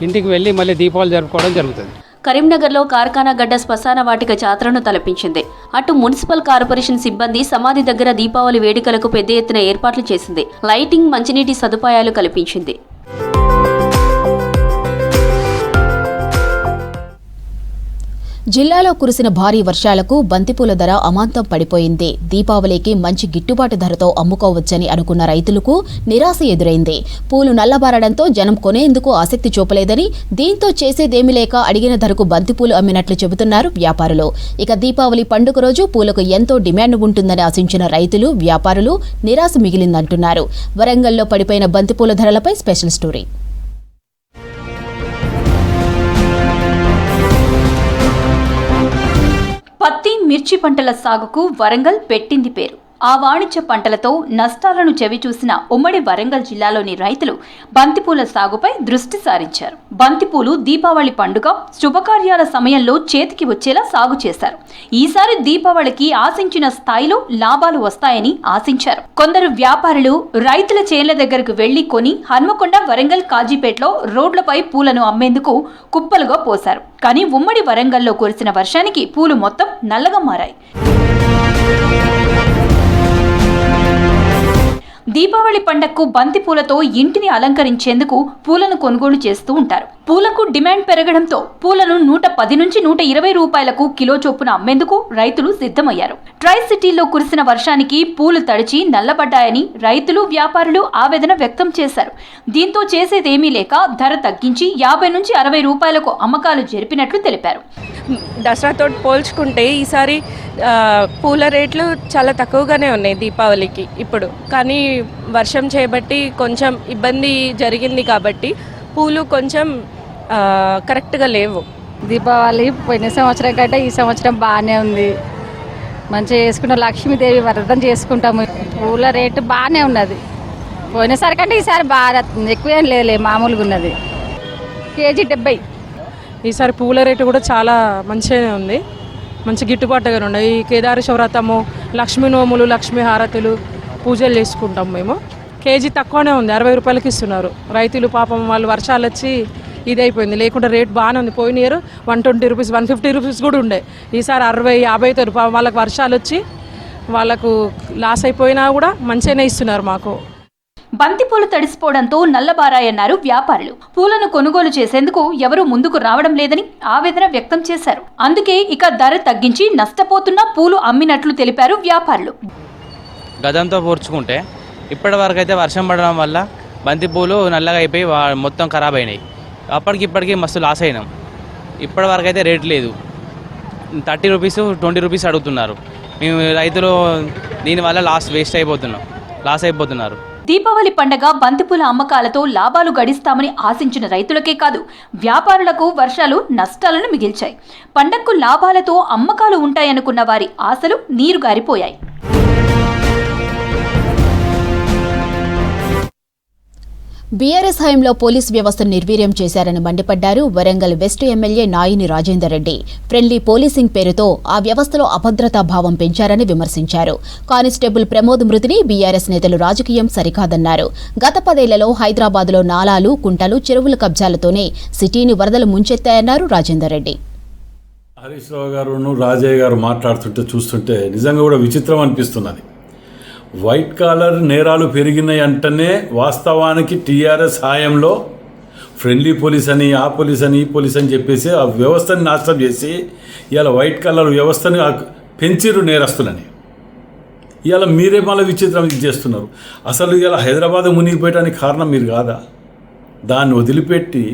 ఇంటికి వెళ్ళి మళ్ళీ దీపాలు జరుపుకోవడం జరుగుతుంది. కరీంనగర్లో కార్ఖానా గడ్డ శ్మశాన వాటిక జాతరను తలపించింది. అటు మున్సిపల్ కార్పొరేషన్ సిబ్బంది సమాధి దగ్గర దీపావళి వేడుకలకు పెద్ద ఎత్తున ఏర్పాట్లు చేసింది. లైటింగ్, మంచినీటి సదుపాయాలు కల్పించింది. జిల్లాలో కురిసిన భారీ వర్షాలకు బంతిపూల ధర అమాంతం పడిపోయింది. దీపావళికి మంచి గిట్టుబాటు ధరతో అమ్ముకోవచ్చని అనుకున్న రైతులకు నిరాశ ఎదురైంది. పూలు నల్లబారడంతో జనం కొనేందుకు ఆసక్తి చూపలేదని, దీంతో చేసేదేమీ లేక అడిగిన ధరకు బంతిపూలు అమ్మినట్లు చెబుతున్నారు వ్యాపారులు. ఇక దీపావళి పండుగ రోజు పూలకు ఎంతో డిమాండ్ ఉంటుందని ఆశించిన రైతులు, వ్యాపారులు నిరాశ మిగిలిందంటున్నారు. వరంగల్లో పడిపోయిన బంతిపూల ధరలపై స్పెషల్ స్టోరీ. పత్తి, మిర్చి పంటల సాగుకు వరంగల్ పెట్టింది పేరు. ఆ వాణిజ్య పంటలతో నష్టాలను చవిచూసిన ఉమ్మడి వరంగల్ జిల్లాలోని రైతులు బంతిపూల సాగుపై దృష్టి సారించారు. బంతిపూలు దీపావళి పండుగ, శుభకార్యాల సమయంలో చేతికి వచ్చేలా సాగు చేశారు. ఈసారి దీపావళికి ఆశించిన స్థాయిలో లాభాలు వస్తాయని ఆశించారు. కొందరు వ్యాపారులు రైతుల చేన్ల దగ్గరకు వెళ్లి కొని హన్మకొండ, వరంగల్, కాజీపేటలో రోడ్లపై పూలను అమ్మేందుకు కుప్పలుగా పోశారు. కానీ ఉమ్మడి వరంగల్లో కురిసిన వర్షానికి పూలు మొత్తం నల్లగా మారాయి. దీపావళి పండగకు బంతి పూలతో ఇంటిని అలంకరించేందుకు పూలను కొనుగోలు చేస్తూ ఉంటారు. పూలకు డిమాండ్ పెరగడంతో పూలను 110 నుంచి 120 రూపాయలకు కిలో చొప్పున అమ్మేందుకు రైతులు సిద్ధమయ్యారు. ట్రై సిటీల్లో కురిసిన వర్షానికి పూలు తడిచి నల్లబడ్డాయని రైతులు, వ్యాపారులు ఆవేదన వ్యక్తం చేశారు. దీంతో చేసేదేమీ లేక ధర తగ్గించి 50 నుంచి 60 రూపాయలకు అమ్మకాలు జరిపినట్లు తెలిపారు. దసరాతో పోల్చుకుంటే ఈసారి పూల రేట్లు చాలా తక్కువగానే ఉన్నాయి దీపావళికి ఇప్పుడు. కానీ వర్షం చేయబట్టి కొంచెం ఇబ్బంది జరిగింది కాబట్టి పూలు కొంచెం కరెక్ట్గా లేవు. దీపావళి పోయిన సంవత్సరం కంటే ఈ సంవత్సరం బాగానే ఉంది. మంచిగా చేసుకుంటాం, లక్ష్మీదేవి వ్రతం చేసుకుంటాము. పూల రేటు బాగానే ఉన్నది. పోయినసారి కంటే ఈసారి బాగా ఎక్కువేం లేదు, మామూలుగా ఉన్నది. కేజీ 70. ఈసారి పూల రేటు కూడా చాలా మంచిగానే ఉంది, మంచి గిట్టుబాటుగా ఉన్నాయి. ఈ కేదారేశ్వర వ్రతము, లక్ష్మీ నోములు, లక్ష్మీ హారతులు, పూజలు చేసుకుంటాం మేము. కేజీ తక్కువనే ఉంది, 60 రూపాయలకి ఇస్తున్నారు రైతులు. పాపం వాళ్ళు వర్షాలు వచ్చి ఇదైపోయింది, లేకుండా రేట్ బాగానే ఉంది. పోయిన ఇయర్ 120 రూపీస్, 150 రూపీస్ కూడా ఉండే. ఈసారి 60, 50 రూపాయలు. వాళ్ళకి వర్షాలు వచ్చి వాళ్ళకు లాస్ అయిపోయినా కూడా మంచిగానే ఇస్తున్నారు మాకు. బంతిపూలు తడిసిపోవడంతో నల్లబారాయన్నారు వ్యాపారులు. పూలను కొనుగోలు చేసేందుకు ఎవరూ ముందుకు రావడం లేదని ఆవేదన వ్యక్తం చేశారు. అందుకే ఇక ధర తగ్గించి నష్టపోతున్న పూలు అమ్మినట్లు తెలిపారు వ్యాపారులు. గతంతో పోల్చుకుంటే ఇప్పటి వరకు అయితే వర్షం పడడం వల్ల బంతిపూలు నల్లగా అయిపోయి మొత్తం ఖరాబ్ అయినాయి. అప్పటికిప్పటికీ మస్తు లాస్ అయినాం. ఇప్పటి వరకు అయితే రేట్ లేదు, 30 రూపీస్, 20 రూపీస్ అడుగుతున్నారు. మేము రైతులు దీనివల్ల లాస్ అయిపోతున్నారు. దీపావళి పండగ బంతిపూల అమ్మకాలతో లాభాలు గడిస్తామని ఆశించిన రైతులకే కాదు, వ్యాపారులకు వర్షాలు నష్టాలను మిగిల్చాయి. పండగకు లాభాలతో అమ్మకాలు ఉంటాయనుకున్న వారి ఆశలు నీరుగారిపోయాయి. బీఆర్ఎస్ హయాంలో పోలీస్ వ్యవస్థను నిర్వీర్యం చేశారని మండిపడ్డారు Warangal west MLA Naini Rajender Reddy. Friendly policing పేరుతో ఆ వ్యవస్థలో అభద్రతా భావం పెంచారని విమర్శించారు. కానిస్టేబుల్ ప్రమోద్ మృతిని బీఆర్ఎస్ నేతలు రాజకీయం సరికాదన్నారు. గత 10 ఏళ్లలో హైదరాబాద్లో నాలాలు, కుంటలు, చెరువుల కబ్జాలతోనే సిటీని వరదలు ముంచెత్తాయన్నారు రాజేందర్ రెడ్డి. హరీష్ రావు గారు, రాజయ్య గారు మాట్లాడుతుంటే చూస్తుంటే నిజంగా కూడా విచిత్రం అనిపిస్తున్నది. వైట్ కాలర్ నేరాలు పెరిగినాయి అంటేనే వాస్తవానికి టీఆర్ఎస్ హాయంలో ఫ్రెండ్లీ పోలీస్ అని, ఆ పోలీస్ అని, ఈ పోలీస్ అని చెప్పేసి ఆ వ్యవస్థని నాశనం చేసి ఇవాళ వైట్ కాలర్ వ్యవస్థని పెంచిరు నేరస్తులని. ఇవాళ మీరే మళ్ళీ విచిత్రం చేస్తున్నారు. అసలు ఇవాళ హైదరాబాద్ మునిగిపోయడానికి కారణం మీరు కాదా? దాన్ని వదిలిపెట్టి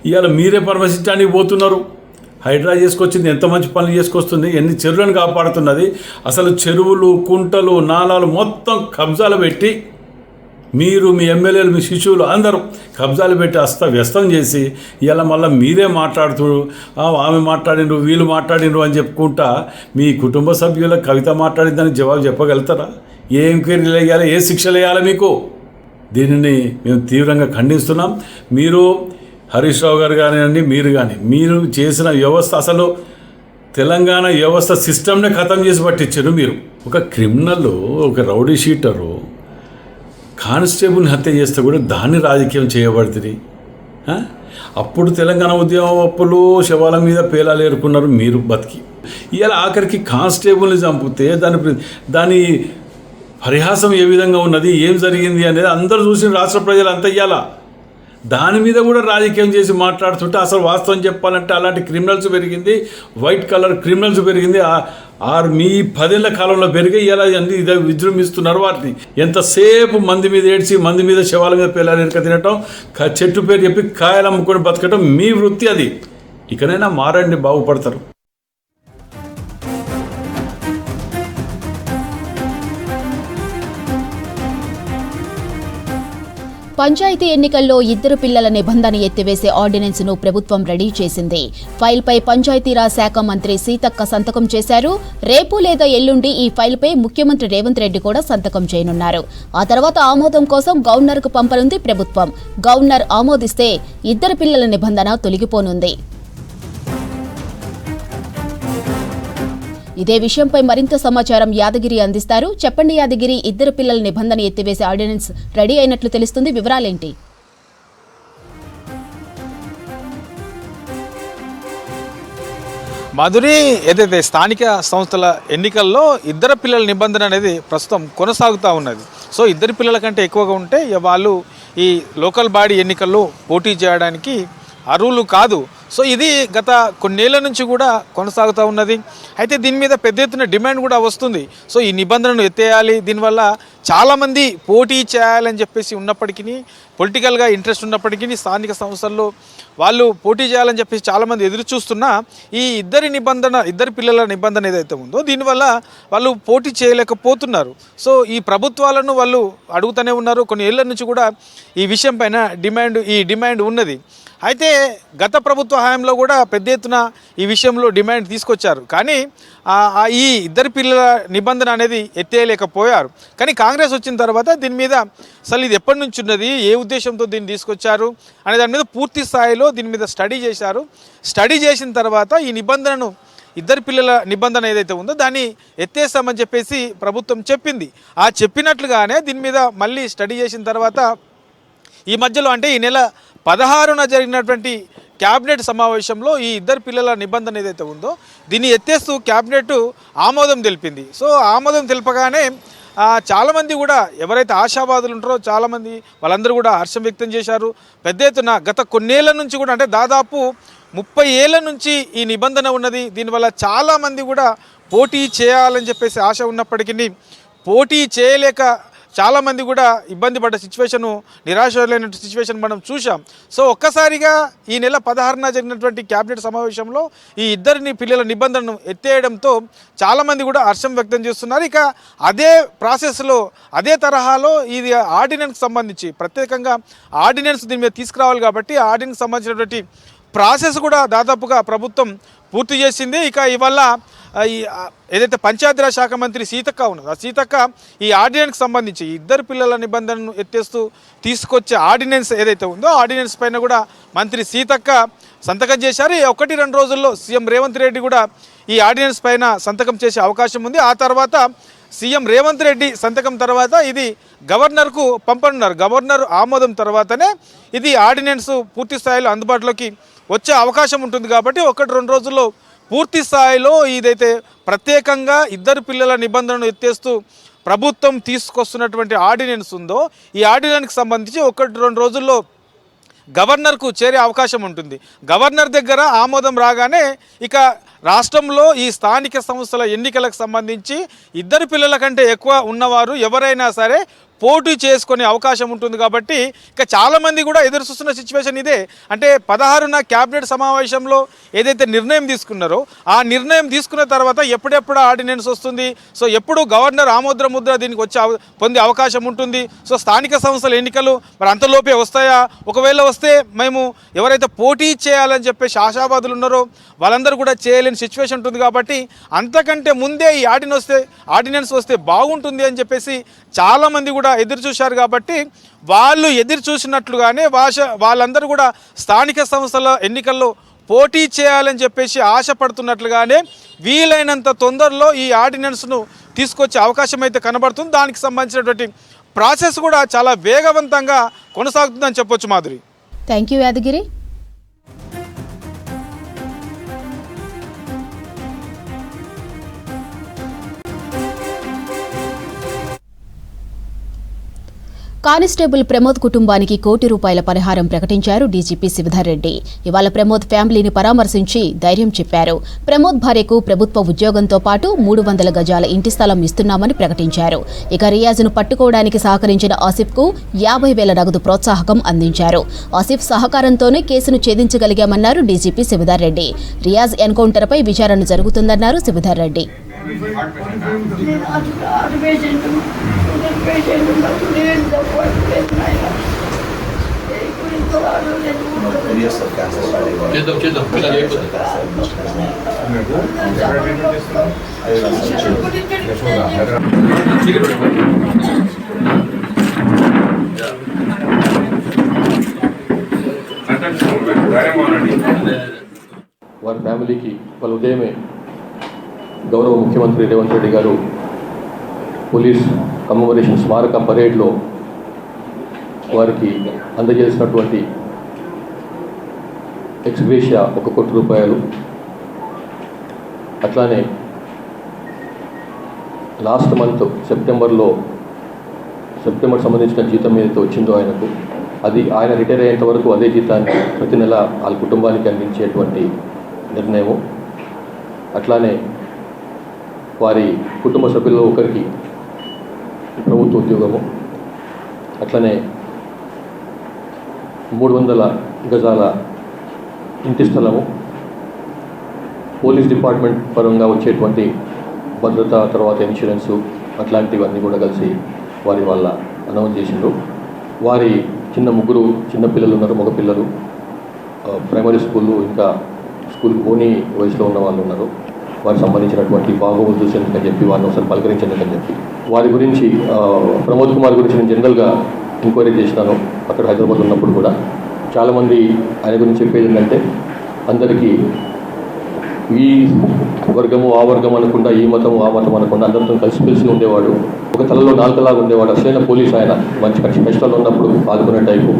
ఇవాళ మీరే పరామర్శించడానికి పోతున్నారు. హైడ్రా చేసుకొచ్చింది, ఎంత మంచి పనులు చేసుకొస్తుంది, ఎన్ని చెరువులను కాపాడుతున్నది. అసలు చెరువులు, కుంటలు, నాలాలు మొత్తం కబ్జాలు పెట్టి మీరు, మీ ఎమ్మెల్యేలు, మీ శిశువులు అందరూ కబ్జాలు పెట్టి వ్యస్తం చేసి ఇలా మళ్ళీ మీరే మాట్లాడుతూ ఆమె మాట్లాడిండ్రు, వీళ్ళు మాట్లాడిండ్రు అని చెప్పుకుంటా మీ కుటుంబ సభ్యుల కవిత మాట్లాడిందని జవాబు చెప్పగలుగుతారా? ఏ ఎంక్వైరీలు వేయాలి, ఏ శిక్షలు వేయాలి మీకు? దీనిని మేము తీవ్రంగా ఖండిస్తున్నాం. మీరు హరీష్ రావు గారు కానివ్వండి, మీరు చేసిన వ్యవస్థ, అసలు తెలంగాణ వ్యవస్థ సిస్టమ్నే ఖతం చేసి పట్టించారు మీరు. ఒక క్రిమినల్, ఒక రౌడీ షీటరు కానిస్టేబుల్ని హత్య చేస్తే కూడా దాన్ని రాజకీయం చేయబడుతుంది. అప్పుడు తెలంగాణ ఉద్యమం అప్పులు శవాల మీద పేలాలు ఏరుకున్నారు మీరు బతికి. ఇవాళ ఆఖరికి కానిస్టేబుల్ని చంపితే దాని పరిహాసం ఏ విధంగా ఉన్నది, ఏం జరిగింది అనేది అందరూ చూసిన రాష్ట్ర ప్రజలంతా. ఇవాళ దాని మీద కూడా రాజకీయం చేసి మాట్లాడుతుంటే అసలు వాస్తవం చెప్పాలంటే అలాంటి క్రిమినల్స్ పెరిగింది, వైట్ కలర్ క్రిమినల్స్ పెరిగింది. మీ 10 ఏళ్ల కాలంలో పెరిగి ఇలా అన్ని ఇదే విజృంభిస్తున్నారు. వాటిని ఎంతసేపు మంది మీద ఏడ్చి మంది మీద శవాల మీద పిల్లలు ఎరక తినటం, చెట్టు పేరు చెప్పి కాయలు అమ్ముకొని బతకటం మీ వృత్తి. అది ఇకనైనా మారండి, బాగుపడతారు. పంచాయతీ ఎన్నికల్లో ఇద్దరు పిల్లల నిబంధన ఎత్తివేసే ఆర్డినెన్స్ను ప్రభుత్వం రెడీ చేసింది. ఫైల్పై పంచాయతీరాజ్ శాఖ మంత్రి సీతక్క సంతకం చేశారు. రేపు లేదా ఎల్లుండి ఈ ఫైల్పై ముఖ్యమంత్రి రేవంత్ రెడ్డి కూడా సంతకం చేయనున్నారు. ఆ తర్వాత ఆమోదం కోసం గవర్నర్కు పంపనుంది ప్రభుత్వం. గవర్నర్ ఆమోదిస్తే ఇద్దరు పిల్లల నిబంధన తొలగిపోనుంది. ఇదే విషయంపై మరింత సమాచారం యాదగిరి అందిస్తారు. చెప్పండి యాదగిరి, ఇద్దరు పిల్లల నిబంధన ఎత్తివేసే ఆర్డినెన్స్ రెడీ అయినట్లు తెలుస్తుంది, వివరాలేంటి? మాధురి, ఏదైతే స్థానిక సంస్థల ఎన్నికల్లో ఇద్దరు పిల్లల నిబంధన అనేది ప్రస్తుతం కొనసాగుతూ ఉన్నది. సో ఇద్దరు పిల్లల కంటే ఎక్కువగా ఉంటే వాళ్ళు ఈ లోకల్ బాడీ ఎన్నికల్లో పోటీ చేయడానికి అర్హులు కాదు. సో ఇది గత కొన్నేళ్ల నుంచి కూడా కొనసాగుతూ ఉన్నది. అయితే దీని మీద పెద్ద ఎత్తున డిమాండ్ కూడా వస్తుంది. సో ఈ నిబంధనను ఎత్తేయాలి, దీనివల్ల చాలామంది పోటీ చేయాలని చెప్పేసి ఉన్నప్పటికీ, పొలిటికల్గా ఇంట్రెస్ట్ ఉన్నప్పటికీ స్థానిక సంస్థల్లో వాళ్ళు పోటీ చేయాలని చెప్పేసి చాలామంది ఎదురు చూస్తున్నా ఈ ఇద్దరు పిల్లల నిబంధన ఏదైతే ఉందో దీనివల్ల వాళ్ళు పోటీ చేయలేకపోతున్నారు. సో ఈ ప్రభుత్వాలను వాళ్ళు అడుగుతూనే ఉన్నారు. కొన్ని ఏళ్ల నుంచి కూడా ఈ విషయం పైన డిమాండ్ ఉన్నది. అయితే గత ప్రభుత్వ హయాంలో కూడా పెద్ద ఎత్తున ఈ విషయంలో డిమాండ్ తీసుకొచ్చారు. కానీ ఈ ఇద్దరు పిల్లల నిబంధన అనేది ఎత్తేయలేకపోయారు. కానీ కాంగ్రెస్ వచ్చిన తర్వాత దీని మీద అసలు ఇది ఎప్పటి నుంచి ఉన్నది, ఏ ఉద్దేశంతో దీన్ని తీసుకొచ్చారు అనే దాని మీద పూర్తి స్థాయిలో దీని మీద స్టడీ చేశారు. స్టడీ చేసిన తర్వాత ఈ నిబంధనను, ఇద్దరు పిల్లల నిబంధన ఏదైతే ఉందో దాన్ని ఎత్తేస్తామని చెప్పేసి ప్రభుత్వం చెప్పింది. ఆ చెప్పినట్లుగానే దీని మీద మళ్ళీ స్టడీ చేసిన తర్వాత ఈ మధ్యలో అంటే ఈ నెల 16న జరిగినటువంటి క్యాబినెట్ సమావేశంలో ఈ ఇద్దరు పిల్లల నిబంధన ఏదైతే ఉందో దీన్ని ఎత్తేస్తూ క్యాబినెట్ ఆమోదం తెలిపింది. సో ఆమోదం తెలపగానే చాలామంది కూడా ఎవరైతే ఆశావాదులు ఉంటారో చాలామంది వాళ్ళందరూ కూడా హర్షం వ్యక్తం చేశారు. పెద్ద ఎత్తున గత కొన్నేళ్ల నుంచి కూడా అంటే దాదాపు 30 ఏళ్ల నుంచి ఈ నిబంధన ఉన్నది. దీనివల్ల చాలామంది కూడా పోటీ చేయాలని చెప్పేసి ఆశ ఉన్నప్పటికీ పోటీ చేయలేక చాలామంది కూడా ఇబ్బంది పడ్డ సిచ్యువేషను, నిరాశలైన సిచ్యువేషన్ మనం చూసాం. సో ఒక్కసారిగా ఈ నెల 16న జరిగినటువంటి క్యాబినెట్ సమావేశంలో ఈ ఇద్దరిని పిల్లల నిబంధనను ఎత్తేయడంతో చాలామంది కూడా హర్షం వ్యక్తం చేస్తున్నారు. ఇక అదే ప్రాసెస్లో అదే తరహాలో ఇది ఆర్డినెన్స్ సంబంధించి ప్రత్యేకంగా ఆర్డినెన్స్ దీని మీద తీసుకురావాలి కాబట్టి ఆర్డినెన్స్ సంబంధించినటువంటి ప్రాసెస్ కూడా దాదాపుగా ప్రభుత్వం పూర్తి చేసింది. ఇక ఇవల్ల ఏదైతే పంచాయతీరాజ్ శాఖ మంత్రి సీతక్క ఉన్నదో ఆ సీతక్క ఈ ఆర్డినెన్స్ సంబంధించి ఇద్దరు పిల్లల నిబంధనను ఎత్తేస్తూ తీసుకొచ్చే ఆర్డినెన్స్ ఏదైతే ఉందో ఆర్డినెన్స్ పైన కూడా మంత్రి సీతక్క సంతకం చేశారు. 1-2 రోజుల్లో సీఎం రేవంత్ రెడ్డి కూడా ఈ ఆర్డినెన్స్ పైన సంతకం చేసే అవకాశం ఉంది. ఆ తర్వాత సీఎం రేవంత్ రెడ్డి సంతకం తర్వాత ఇది గవర్నర్కు పంపనున్నారు. గవర్నర్ ఆమోదం తర్వాతనే ఇది ఆర్డినెన్స్ పూర్తి స్థాయిలో అందుబాటులోకి వచ్చే అవకాశం ఉంటుంది. కాబట్టి 1-2 రోజుల్లో పూర్తి స్థాయిలో ఇదైతే ప్రత్యేకంగా ఇద్దరు పిల్లల నిబంధనను ఎత్తేస్తూ ప్రభుత్వం తీసుకొస్తున్నటువంటి ఆర్డినెన్స్ ఉందో ఈ ఆర్డినెన్స్కి సంబంధించి 1-2 రోజుల్లో గవర్నర్కు చేరే అవకాశం ఉంటుంది. గవర్నర్ దగ్గర ఆమోదం రాగానే ఇక రాష్ట్రంలో ఈ స్థానిక సంస్థల ఎన్నికలకు సంబంధించి ఇద్దరు పిల్లల కంటే ఎక్కువ ఉన్నవారు ఎవరైనా సరే పోటీ చేసుకునే అవకాశం ఉంటుంది. కాబట్టి ఇక చాలామంది కూడా ఎదురు చూస్తున్న సిచ్యువేషన్ ఇదే. అంటే 16న క్యాబినెట్ సమావేశంలో ఏదైతే నిర్ణయం తీసుకున్నారో ఆ నిర్ణయం తీసుకున్న తర్వాత ఎప్పుడెప్పుడు ఆర్డినెన్స్ వస్తుంది, సో ఎప్పుడు గవర్నర్ ఆమోద ముద్ర దీనికి పొందే అవకాశం ఉంటుంది. సో స్థానిక సంస్థల ఎన్నికలు మరి అంతలోపే వస్తాయా, ఒకవేళ వస్తే మేము ఎవరైతే పోటీ చేయాలని చెప్పేసి ఆశావాదులు ఉన్నారో వాళ్ళందరూ కూడా చేయలేని సిచ్యువేషన్ ఉంటుంది. కాబట్టి అంతకంటే ముందే ఈ ఆర్డినెన్స్ వస్తే బాగుంటుంది అని చెప్పేసి చాలామంది కూడా ఎదురు చూశారు. కాబట్టి వాళ్ళు ఎదురు చూసినట్లుగానే వాళ్ళందరూ కూడా స్థానిక సంస్థల ఎన్నికల్లో పోటీ చేయాలని చెప్పేసి ఆశపడుతున్నట్లుగానే వీలైనంత తొందరలో ఈ ఆర్డినెన్స్ను తీసుకొచ్చే అవకాశం అయితే కనబడుతుంది. దానికి సంబంధించినటువంటి ప్రాసెస్ కూడా చాలా వేగవంతంగా కొనసాగుతుందని చెప్పొచ్చు. Madhuri, thank you Yadagiri. Constable Pramod కుటుంబానికి ₹1 కోటి పరిహారం ప్రకటించారు డీజీపీ శివధర్ రెడ్డి. ఇవాళ ప్రమోద్ ఫ్యామిలీని పరామర్శించి ధైర్యం చెప్పారు. ప్రమోద్ భార్యకు ప్రభుత్వ ఉద్యోగంతో పాటు 300 గజాల ఇంటి స్థలం ఇస్తున్నామని ప్రకటించారు. ఇక రియాజ్ను పట్టుకోవడానికి సహకరించిన ఆసిఫ్కు 50,000 నగదు ప్రోత్సాహకం అందించారు. ఆసిఫ్ సహకారంతోనే కేసును ఛేదించగలిగామన్నారు డీజీపీ శివధర్ రెడ్డి. రియాజ్ ఎన్కౌంటర్పై విచారణ జరుగుతుందన్నారు శివధర్ రెడ్డి. వారి ఫ్యామిలీకి వాళ్ళ ఉదయమే గౌరవ ముఖ్యమంత్రి రేవంత్ రెడ్డి గారు పోలీస్ కమెమరేషన్ స్మారక పరేడ్లో వారికి అందజేసినటువంటి ఎక్స్గ్రేషియా ₹1 కోటి, అట్లానే లాస్ట్ మంత్ సెప్టెంబర్ సంబంధించిన జీతం ఏదైతే వచ్చిందో ఆయనకు, అది ఆయన రిటైర్ అయ్యేంత వరకు అదే జీతాన్ని ప్రతి నెల వాళ్ళ కుటుంబానికి అందించేటువంటి నిర్ణయము. అట్లానే వారి కుటుంబ సభ్యుల్లో ఒకరికి ప్రభుత్వ ఉద్యోగము, అట్లనే 300 గజాల ఇంటి స్థలము, పోలీస్ డిపార్ట్మెంట్ పరంగా వచ్చేటువంటి భద్రత, తర్వాత ఇన్సూరెన్సు, అట్లాంటివన్నీ కూడా కలిసి వాళ్ళ అనౌన్స్ చేసిండ్రు. వారి ముగ్గురు చిన్న పిల్లలు ఉన్నారు, మగ పిల్లలు, ప్రైమరీ స్కూళ్ళు ఇంకా స్కూల్కి పోనీ వయసులో ఉన్న వాళ్ళు ఉన్నారు. వారికి సంబంధించినటువంటి బాగోగులు చూసేందుకని చెప్పి వారిని ఒకసారి పలకరించేందుకని చెప్పి వారి గురించి ప్రమోద్ కుమార్ గురించి నేను జనరల్గా ఎంక్వైరీ చేసినాను. అక్కడ హైదరాబాద్ ఉన్నప్పుడు కూడా చాలామంది ఆయన గురించి చెప్పేది ఏంటంటే, అందరికీ ఈ వర్గము ఆ వర్గం అనకుండా, ఈ మతం ఆ మతం అనకుండా అందరితో కలిసి ఉండేవాడు. ఒక తలలో 4లాగా ఉండేవాడు. అసలైన పోలీస్ ఆయన. మంచి కష్టాలు ఉన్నప్పుడు పాల్గొనే టైపు.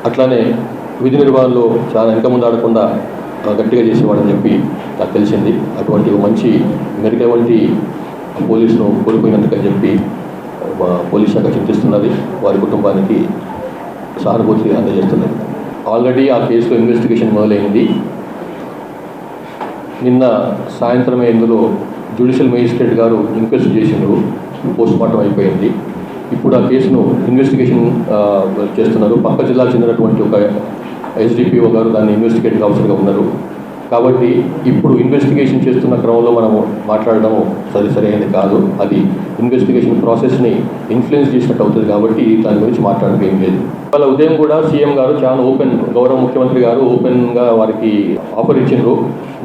అట్లానే విధి నిర్వహణలో చాలా వెనక ముందు ఆడకుండా గట్టిగా చేసేవాడని చెప్పి నాకు తెలిసింది. అటువంటి మంచి మెరుగైనటువంటి పోలీసును కోల్పోయినందుకని చెప్పి పోలీస్ శాఖ చింతిస్తున్నది. వారి కుటుంబానికి సానుభూతి అందజేస్తున్నది. ఆల్రెడీ ఆ కేసులో ఇన్వెస్టిగేషన్ మొదలైంది. నిన్న సాయంత్రమే ఇందులో జ్యుడిషియల్ మేజిస్ట్రేట్ గారు ఇంక్వెస్ట్ చేసిండ్రు. పోస్ట్మార్టం అయిపోయింది. ఇప్పుడు ఆ కేసును ఇన్వెస్టిగేషన్ చేస్తున్నారు. పక్క జిల్లాకు చెందినటువంటి ఒక ఎస్డిపిఓ గారు దాన్ని ఇన్వెస్టిగేటింగ్ ఆఫీసర్గా ఉన్నారు. కాబట్టి ఇప్పుడు ఇన్వెస్టిగేషన్ చేస్తున్న క్రమంలో మనము మాట్లాడడము సరైనది కాదు. అది ఇన్వెస్టిగేషన్ ప్రాసెస్ని ఇన్ఫ్లుయెన్స్ చేసినట్టు అవుతుంది. కాబట్టి దాని గురించి మాట్లాడడం ఏం లేదు. వాళ్ళ ఉదయం కూడా సీఎం గారు చాలా గౌరవ ముఖ్యమంత్రి గారు ఓపెన్గా వారికి ఆఫర్ ఇచ్చిండ్రు.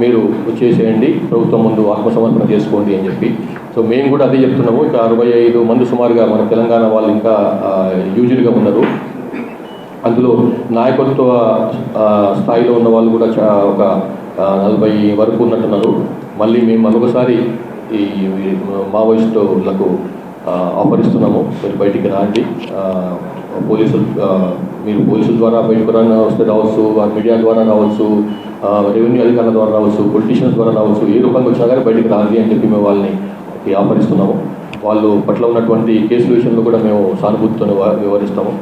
మీరు వచ్చేసేయండి, ప్రభుత్వం ముందు ఆత్మసమర్పణ చేసుకోండి అని చెప్పి. సో మేము కూడా అదే చెప్తున్నాము. ఇక 65 మంది సుమారుగా మన తెలంగాణ వాళ్ళు ఇంకా యూజువల్గా ఉన్నారు. అందులో నాయకత్వ స్థాయిలో ఉన్న వాళ్ళు కూడా ఒక 40 వరకు ఉన్నట్టున్నారు. మళ్ళీ మేము మరొకసారి ఈ మావోయిస్టులకు ఆఫర్ ఇస్తున్నాము. మీరు బయటికి రాండి. మీరు పోలీసుల ద్వారా బయటకు వస్తే రావచ్చు, మీడియా ద్వారా రావచ్చు, రెవెన్యూ అధికారుల ద్వారా రావచ్చు, పొలిటీషియన్స్ ద్వారా రావచ్చు, ఏ రూపంగా వచ్చినా కానీ బయటికి రాండి అని చెప్పి మేము వాళ్ళని ఆఫర్ ఇస్తున్నాము. వాళ్ళు పట్ల ఉన్నటువంటి కేసుల విషయంలో కూడా మేము సానుభూతితో వ్యవహరిస్తాము.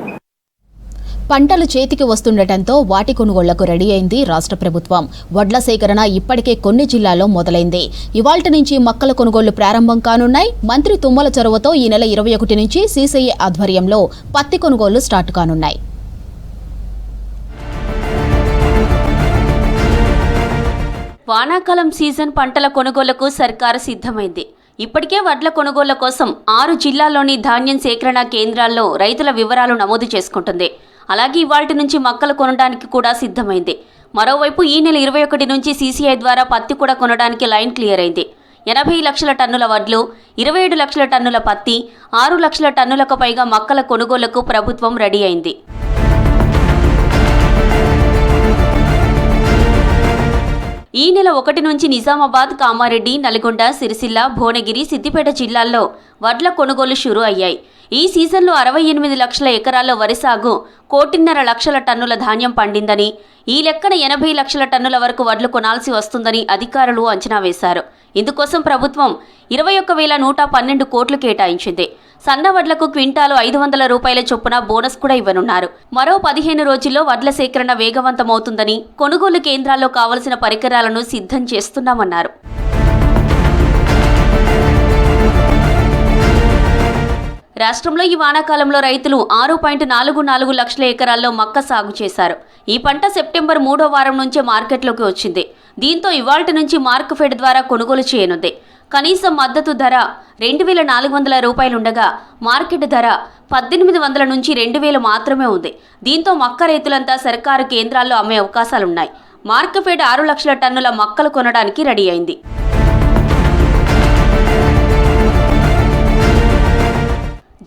పంటలు చేతికి వస్తుండటంతో వాటి కొనుగోళ్లకు రెడీ అయింది రాష్ట్ర ప్రభుత్వం. వడ్ల సేకరణ ఇప్పటికే కొన్ని జిల్లాల్లో మొదలైంది. ఇవాల్టి నుంచి మక్కల కొనుగోళ్లు ప్రారంభం కానున్నాయి. మంత్రి తుమ్మల చొరవతో ఈ నెల 21 నుంచి సీసీఐ ఆధ్వర్యంలో పత్తి కొనుగోళ్లు స్టార్ట్ కానున్నాయి. వానాకాలం సీజన్ పంటల కొనుగోలుకు సర్కారు సిద్ధమైంది. ఇప్పటికే వడ్ల కొనుగోళ్ల కోసం 6 జిల్లాల్లోని ధాన్యం సేకరణ కేంద్రాల్లో రైతుల వివరాలు నమోదు చేసుకుంటుంది. అలాగే ఇవాల్టి నుంచి మక్కలు కొనడానికి కూడా సిద్ధమైంది. మరోవైపు ఈ నెల 21 నుంచి సీసీఐ ద్వారా పత్తి కూడా కొనడానికి లైన్ క్లియర్ అయింది. 80 లక్షల టన్నుల వడ్లు, 27 లక్షల టన్నుల పత్తి, 6 లక్షల టన్నులకు పైగా మక్కల కొనుగోలుకు ప్రభుత్వం రెడీ అయింది. ఈ నెల 1 నుంచి నిజామాబాద్, కామారెడ్డి, నల్గొండ, సిరిసిల్ల, భువనగిరి, సిద్దిపేట జిల్లాల్లో వడ్ల కొనుగోలు షురూ అయ్యాయి. ఈ సీజన్లో 68 లక్షల ఎకరాల్లో వరి సాగు, 1.5 లక్షల టన్నుల ధాన్యం పండిందని, ఈ లెక్కన 80 లక్షల టన్నుల వరకు వడ్లు కొనాల్సి వస్తుందని అధికారులు అంచనా వేశారు. ఇందుకోసం ప్రభుత్వం 21,112 కోట్లు కేటాయించింది. సన్న వడ్లకు క్వింటాలు 500 రూపాయల చొప్పున బోనస్ కూడా ఇవ్వనున్నారు. మరో 15 రోజుల్లో వడ్ల సేకరణ వేగవంతమవుతుందని, కొనుగోలు కేంద్రాల్లో కావలసిన పరికరాలను సిద్ధం చేస్తున్నామన్నారు. రాష్ట్రంలో ఈ వానాకాలంలో రైతులు 6.44 లక్షల ఎకరాల్లో మక్క సాగు చేశారు. ఈ పంట సెప్టెంబర్ 3వ వారం నుంచే మార్కెట్లోకి వచ్చింది. దీంతో ఇవాల్టి నుంచి మార్కెట్ ద్వారా కొనుగోలు చేయనుంది. కనీస మద్దతు ధర 2,400 రూపాయలుండగా మార్కెట్ ధర 1,800 నుంచి 2,000 మాత్రమే ఉంది. దీంతో మక్క రైతులంతా సర్కారు కేంద్రాల్లో అమ్మే అవకాశాలున్నాయి. మార్కెట్ 6 లక్షల టన్నుల మక్కలు కొనడానికి రెడీ అయింది.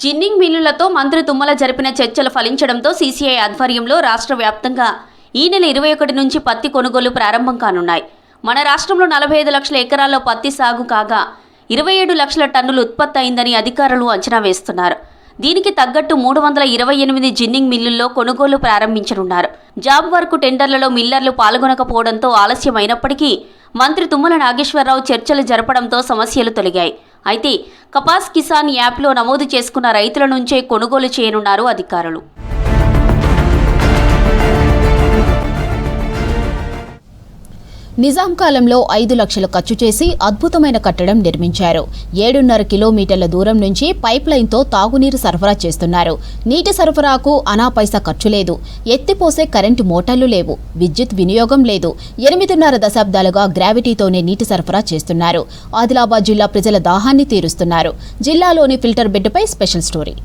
జిన్నింగ్ మిల్లులతో మంత్రి తుమ్మల జరిపిన చర్చలు ఫలించడంతో సీసీఐ ఆధ్వర్యంలో రాష్ట్ర వ్యాప్తంగా ఈ నెల 21 నుంచి పత్తి కొనుగోలు ప్రారంభం కానున్నాయి. మన రాష్ట్రంలో 45 లక్షల ఎకరాల్లో పత్తి సాగు కాగా 27 లక్షల టన్నులు ఉత్పత్తి అయిందని అధికారులు అంచనా వేస్తున్నారు. దీనికి తగ్గట్టు 328 జిన్నింగ్ మిల్లుల్లో కొనుగోలు ప్రారంభించనున్నారు. జాబ్ వర్క్ టెండర్లలో మిల్లర్లు పాల్గొనకపోవడంతో ఆలస్యమైనప్పటికీ మంత్రి తుమ్మల నాగేశ్వరరావు చర్చలు జరపడంతో సమస్యలు తొలగాయి. అయితే కపాస్ కిసాన్ యాప్లో నమోదు చేసుకున్న రైతుల నుంచే కొనుగోలు చేయనున్నారు అధికారులు. నిజాం కాలంలో 5 లక్షలు ఖర్చు చేసి అద్భుతమైన కట్టడం నిర్మించారు. 7.5 కిలోమీటర్ల దూరం నుంచి పైప్ లైన్తో తాగునీరు సరఫరా చేస్తున్నారు. నీటి సరఫరాకు అనా పైసా ఖర్చు లేదు. ఎత్తిపోసే కరెంటు మోటార్లు లేవు. విద్యుత్ వినియోగం లేదు. 8.5 దశాబ్దాలుగా గ్రావిటీతోనే నీటి సరఫరా చేస్తున్నారు. ఆదిలాబాద్ జిల్లా ప్రజల దాహాన్ని తీరుస్తున్నారు. జిల్లాలోని ఫిల్టర్ బెడ్పై స్పెషల్ స్టోరీ.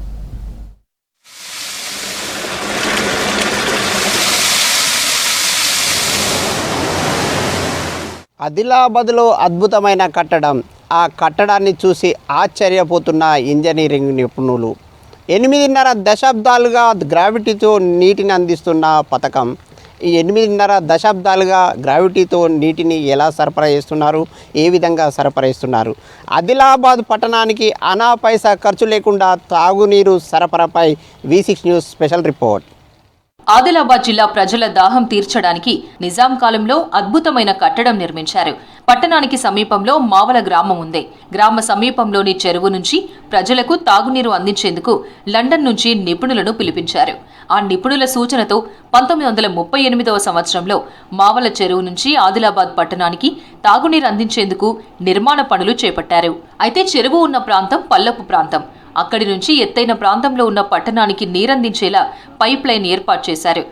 ఆదిలాబాద్లో అద్భుతమైన కట్టడం. ఆ కట్టడాన్ని చూసి ఆశ్చర్యపోతున్న ఇంజనీరింగ్ నిపుణులు. 8.5 దశాబ్దాలుగా గ్రావిటీతో నీటిని అందిస్తున్న పథకం. ఈ 8.5 దశాబ్దాలుగా గ్రావిటీతో నీటిని ఎలా సరఫరా చేస్తున్నారు, ఏ విధంగా సరఫరా చేస్తున్నారు? ఆదిలాబాద్ పట్టణానికి అనా పైసా ఖర్చు లేకుండా తాగునీరు సరఫరాపై V6 news special report. Adilabad జిల్లా ప్రజల దాహం తీర్చడానికి నిజాం కాలంలో అద్భుతమైన కట్టడం నిర్మించారు. పట్టణానికి సమీపంలో మావల గ్రామం ఉంది. గ్రామ సమీపంలోని చెరువు నుంచి ప్రజలకు తాగునీరు అందించేందుకు లండన్ నుంచి నిపుణులను పిలిపించారు. ఆ నిపుణుల సూచనతో 1938వ సంవత్సరంలో మావల చెరువు నుంచి ఆదిలాబాద్ పట్టణానికి తాగునీరు అందించేందుకు నిర్మాణ పనులు చేపట్టారు. అయితే చెరువు ఉన్న ప్రాంతం పల్లపు ప్రాంతం. అక్కడి నుంచి ఎత్తైన ప్రాంతంలో ఉన్న పట్టణానికి నీరందించేలా పైప్ లైన్ ఏర్పాటు చేశారు.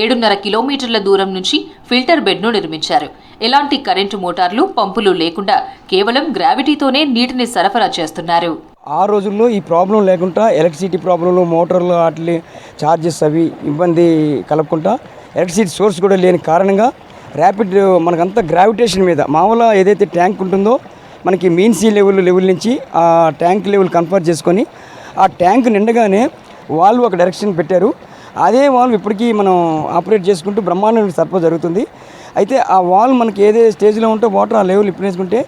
7.5 కిలోమీటర్ల దూరం నుంచి ఫిల్టర్ బెడ్ను నిర్మించారు. ఎలాంటి కరెంటు మోటార్లు, పంపులు లేకుండా కేవలం గ్రావిటీతోనే నీటిని సరఫరా చేస్తున్నారు. ఆ రోజుల్లో ఈ ప్రాబ్లం లేకుండా ఎలక్ట్రిసిటీ ప్రాబ్లంలు, మోటార్లు, వాటి ఛార్జెస్ అవి ఇబ్బంది కలపకుండా ఎలక్ట్రిసిటీ సోర్స్ కూడా లేని కారణంగా ర్యాపిడ్ మనకంతా గ్రావిటేషన్ మీద మామూలుగా ఏదైతే ట్యాంక్ ఉంటుందో మనకి మీన్ సీ లెవెల్ నుంచి ఆ ట్యాంక్ లెవెల్ కన్ఫర్ట్ చేసుకొని ఆ ట్యాంక్ నిండగానే వాల్వ్ ఒక డైరెక్షన్ పెట్టారు. అదే వాల్వ్ ఇప్పటికీ మనం ఆపరేట్ చేసుకుంటూ బ్రహ్మాండంగా సరఫరా జరుగుతుంది. అయితే ఆ వాల్వ్ మనకి ఏదే స్టేజ్లో ఉంటే వాటర్ ఆ లెవెల్ ఇప్పినేసుకుంటే